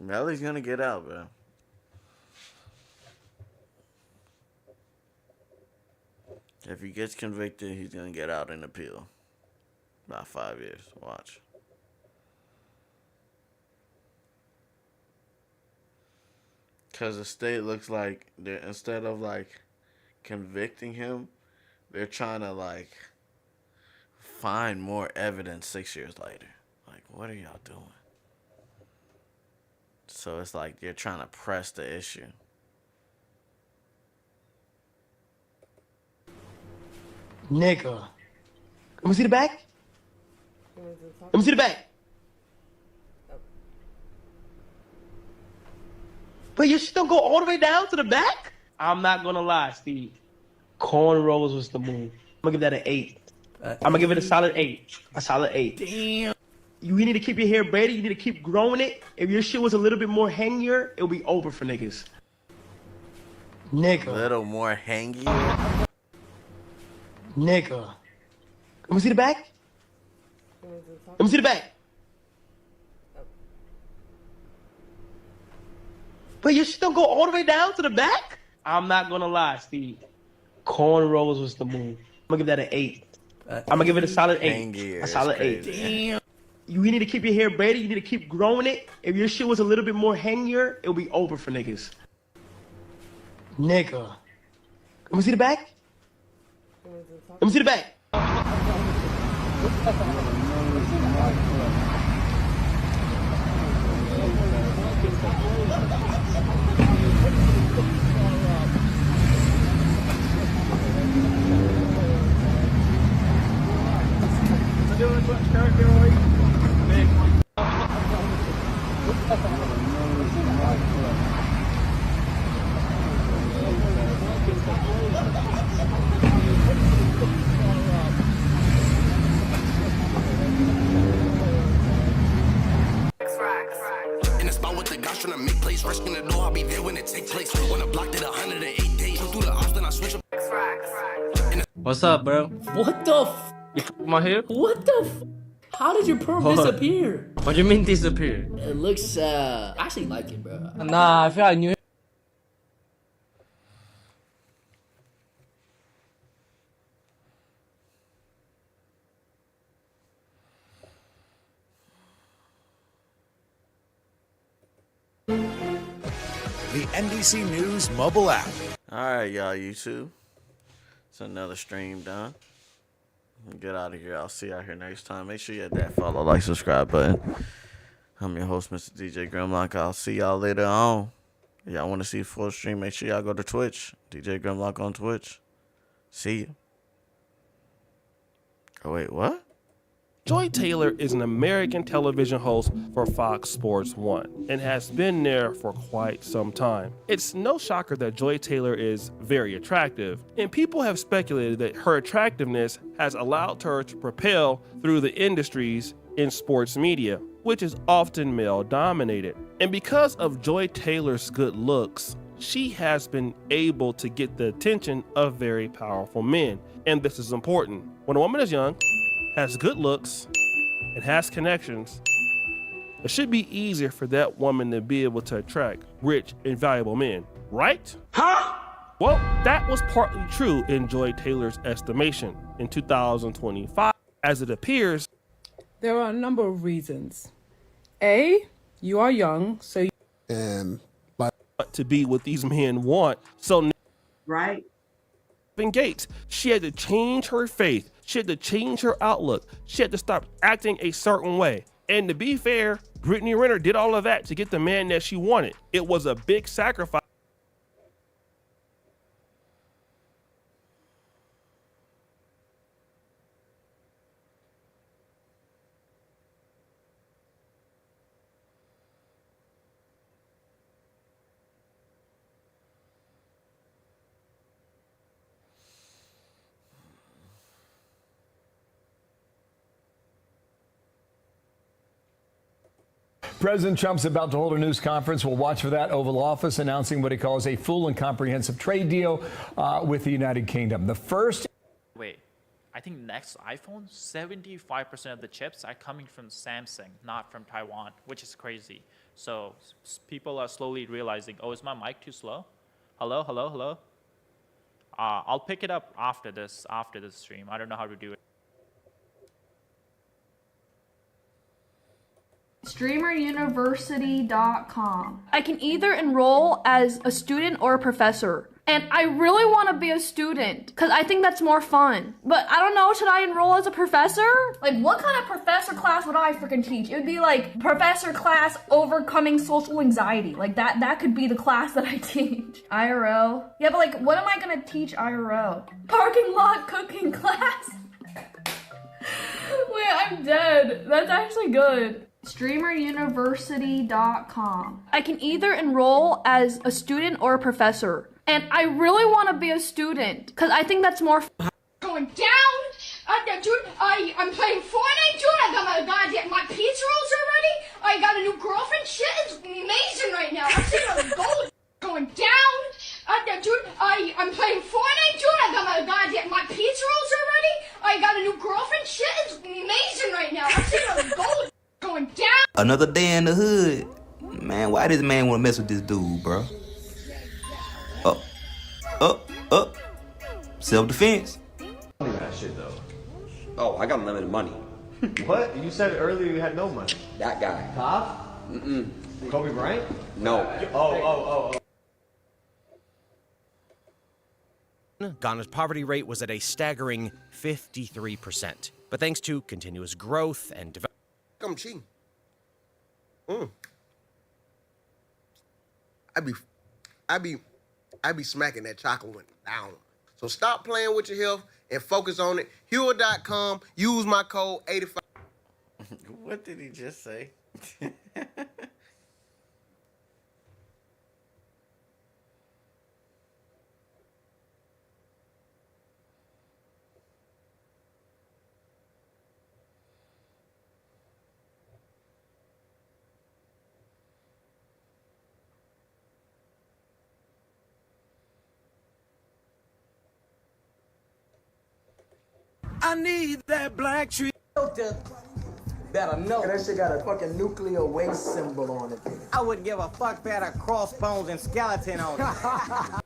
Melly's gonna get out, bro. If he gets convicted, he's gonna get out in appeal. About 5 years. Watch. Cause the state looks like they're, instead of like convicting him, they're trying to like find more evidence 6 years later. Like, what are y'all doing? So it's like you're trying to press the issue. Nigga. Let me see the back. Let me see the back. But your shit don't go all the way down to the back? I'm not gonna lie, Steve. Cornrows was the move. I'm gonna give that an 8. I'm gonna give it a solid 8. A solid 8. Damn. You need to keep your hair braided. You need to keep growing it. If your shit was a little bit more hangier, it'll be over for niggas. Nigga. A little more hangier. Nigga. Let me see the back. Let me see the back. But your shit don't go all the way down to the back? I'm not gonna lie, Steve. Cornrows was the move. I'm gonna give that an 8. I'm gonna give it a solid 8. Hangier, A solid 8. Damn. You need to keep your hair braided. You need to keep growing it. If your shit was a little bit more hangier, it'll be over for niggas. Nigga. Let me see the back. Let me see the back. In the spot with the guys trying to make plays. Rush in the door, I'll be there when it take place. When I blocked it 108 days. Come through the ops, then I switch up. What's up, bro? What the f? You my hair? What the f? How did your perm What? disappear? What do you mean disappear? It looks, I actually like it, bro. Nah, I feel like new. The NBC News mobile app. Alright, y'all, YouTube. It's another stream done. Get out of here. I'll see y'all here next time. Make sure you hit that follow, like, subscribe button. I'm your host, Mr. DJ Grimlock. I'll see y'all later on. If y'all want to see full stream, make sure y'all go to Twitch. DJ Grimlock on Twitch. See you. Oh, wait, what? Joy Taylor is an American television host for Fox Sports 1 and has been there for quite some time. It's no shocker that Joy Taylor is very attractive, and people have speculated that her attractiveness has allowed her to propel through the industries in sports media, which is often male-dominated. And because of Joy Taylor's good looks, she has been able to get the attention of very powerful men. And this is important. When a woman is young, has good looks, and has connections, it should be easier for that woman to be able to attract rich and valuable men, right? Huh? Well, that was partly true in Joy Taylor's estimation. In 2025, as it appears, there are a number of reasons. A, you are young, so you to be what these men want. So right. Gates, she had to change her faith. She had to change her outlook. She had to stop acting a certain way. And to be fair, Brittany Renner did all of that to get the man that she wanted. It was a big sacrifice. President Trump's about to hold a news conference. We'll watch for that. Oval Office announcing what he calls a full and comprehensive trade deal with the United Kingdom. The first. Wait, I think next iPhone, 75% of the chips are coming from Samsung, not from Taiwan, which is crazy. So people are slowly realizing, oh, is my mic too slow? Hello, hello, hello? I'll pick it up after this stream. I don't know how to do it. StreamerUniversity.com. I can either enroll as a student or a professor. And I really want to be a student because I think that's more fun. But I don't know, should I enroll as a professor? Like, what kind of professor class would I freaking teach? It would be like professor class overcoming social anxiety. Like that could be the class that I teach. IRL. Yeah, but like, what am I gonna teach IRL? Parking lot cooking class. Wait, I'm dead. That's actually good. streameruniversity.com. I can either enroll as a student or a professor. And I really want to be a student because I think that's more Going down. Dude, I'm playing Fortnite, dude. I got my pizza rolls already. I got a new girlfriend. Shit is amazing right now. I'm seeing a gold going down. Dude, I'm playing Fortnite, dude. I got my pizza rolls already. I got a new girlfriend. Shit is amazing right now. I'm seeing a gold going down. Another day in the hood. Man, why this man want to mess with this dude, bro? Up. Self-defense. That shit though. Oh, I got unlimited money. What? You said earlier you had no money. That guy. Top? Mm-mm. Kobe Bryant? No. Oh. Ghana's poverty rate was at a staggering 53%. But thanks to continuous growth and development. I'm cheating. I be smacking that chocolate one down. So stop playing with your health and focus on it. Huel.com, use my code 85. What did he just say? I need that black tree. Better know. That shit got a fucking nuclear waste symbol on it. I wouldn't give a fuck if it had a crossbones and skeleton on it.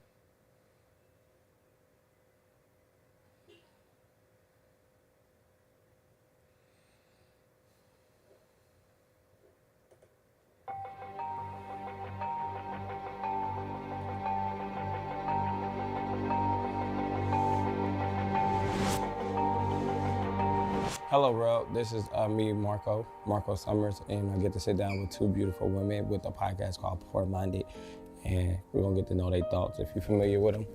Hello, world. This is me, Marco Summers, and I get to sit down with two beautiful women with a podcast called Poor Minded, and we're gonna get to know their thoughts. If you're familiar with them,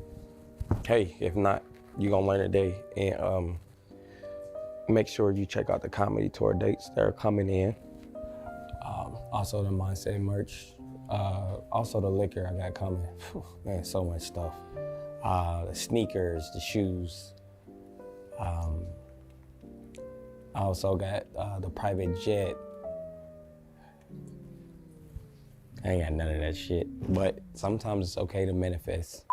hey, if not, you're gonna learn today. And make sure you check out the comedy tour dates that are coming in. Also the Mindset merch, also the liquor I got coming. Whew, man, so much stuff. The sneakers, the shoes. I also got the private jet. I ain't got none of that shit, but sometimes it's okay to manifest.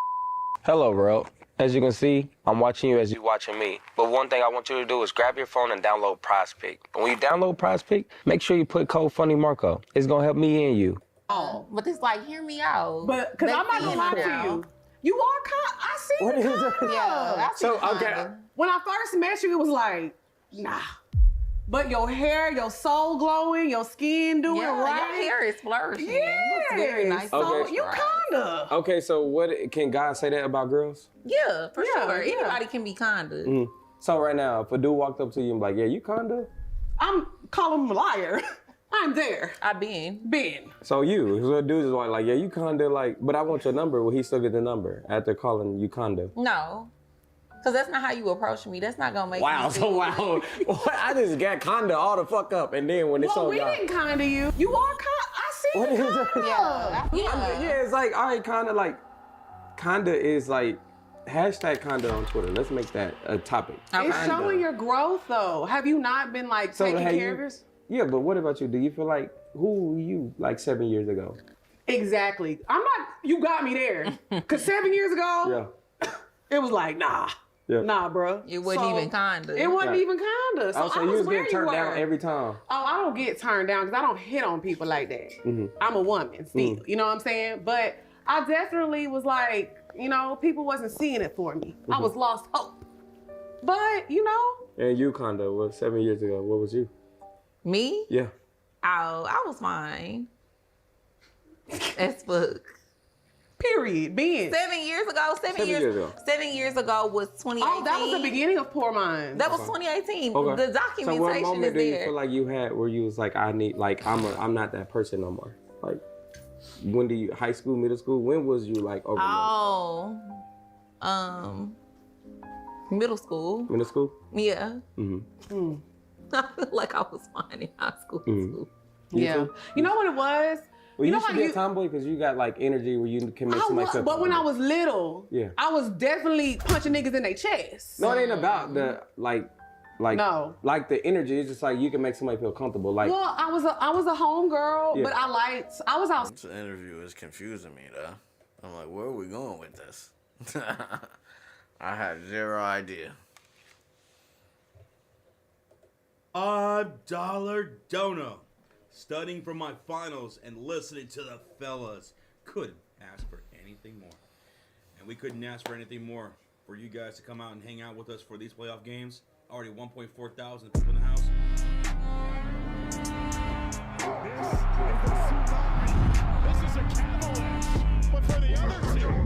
Hello, world. As you can see, I'm watching you as you're watching me. But one thing I want you to do is grab your phone and download Prize Pick. And when you download Prize Pick, make sure you put code FunnyMarco. It's gonna help me and you. Oh, but it's like, hear me out. But, because I'm not gonna lie to you. You are kind. I see What you is it? kind. Yeah, I see So, kinda. okay. When I first met you, it was like, nah. But your hair, your soul glowing, your skin doing Yeah, right. your hair is flourishing. Yeah, It looks very nice. So Okay. you kinda. Okay, so what can God say that about girls? Yeah, for Yeah, sure. yeah. Anybody can be kinda. Mm. So right now, if a dude walked up to you and be like, yeah, you kinda? I'm calling him a liar. I'm there. I been. So so a dude is like, yeah, you kinda like, but I want your number. Will he still get the number after calling you kinda? No. Because that's not how you approach me. That's not going to make Wow, me so feel wow. I just got kinda all the fuck up, and then when it's Well, so we didn't kinda you. You are kind. I see What you is it? kinda. Yeah, it's like, all right, kinda is like, hashtag kinda on Twitter. Let's make that a topic. It's showing your growth, though. Have you not been like taking have care of yourself? Yeah, but what about you? Do you feel like, who were you like 7 years ago? Exactly. I'm not. You got me there. Because 7 years ago, it was like, nah. Yeah. Nah, bro. It wasn't even kinda. It wasn't Right. even kinda. So Oh, so I you was was where getting you turned were. down every time. Oh, I don't get turned down because I don't hit on people like that. Mm-hmm. I'm a woman still. You know what I'm saying? But I definitely was like, people wasn't seeing it for me. I was lost hope. But, And you kinda was 7 years ago. What was you? Me? Yeah. Oh, I was fine. As fuck. Period. Ben. 7 years ago. 7 years ago. 7 years ago was 2018. Oh, that was the beginning of Poor Minds. That was 2018. Okay. The So documentation what moment is do you there. feel like you had where you was like, I'm not that person no more? Like, when do you, high school, middle school, when was you like over? Middle school. Middle school? Yeah. Mm-hmm. I feel like I was fine in high school too. Yeah. You know what it was? Well, you know should how be a you. tomboy because you got like energy where you can make I somebody was, feel but when I comfortable. was little, Yeah. I was definitely punching niggas in their chest. No, it ain't about the No. like the energy. It's just like you can make somebody feel comfortable. Like, Well, I was a home girl, Yeah. but I was out. This interview is confusing me, though. I'm like, where are we going with this? I had zero idea. $5 dono. Studying for my finals and listening to the fellas. Couldn't ask for anything more. And we couldn't ask for anything more for you guys to come out and hang out with us for these playoff games. Already 1.4 thousand people in the house. This is a catalyst, but for the other team.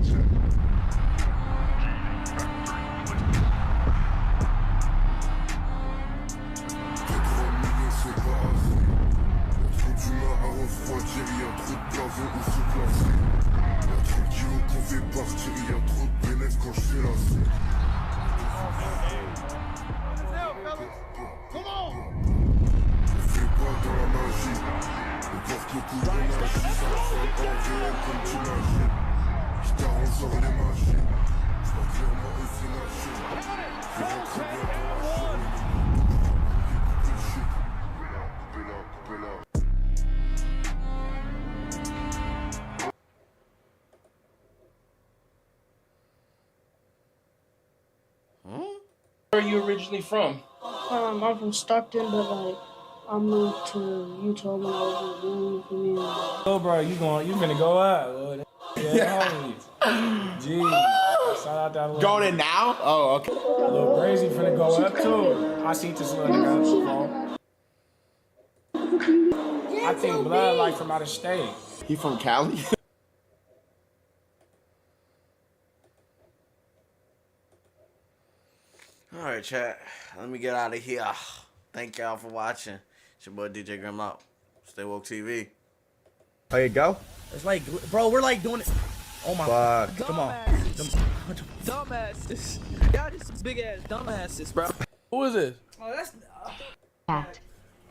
Where are you originally from? I'm from Stockton, but like I moved to Utah when I was young. Oh, bro, you finna go out, Lord. Yeah, homies. Gee, shout out that little. Going in now? Oh, okay. Little Brazy finna go up too. I see this little nigga on the phone. I think Blood like from out of state. He from Cali? All right, chat. Let me get out of here. Thank y'all for watching. It's your boy DJ Grimlock. Stay Woke TV. There you go. It's like, bro, we're like doing it. Oh my Fuck. God. Come on. Dumbasses. Y'all just big ass dumbasses, bro. Who is this? Oh, that's. Fact.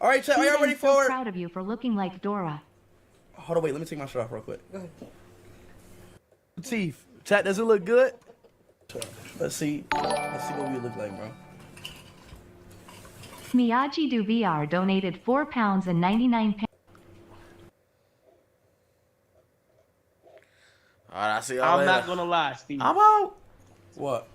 All right, chat. Are y'all ready I'm so for it? proud of you for looking like Dora. Hold on, wait. Let me take my shirt off real quick. Go ahead. Teeth. Chat, does it look good? Let's see what we look like, bro. Miyagi Do VR donated £4.99. All right, I'll see y'all later. I'm not gonna lie, Steve. I'm out. What?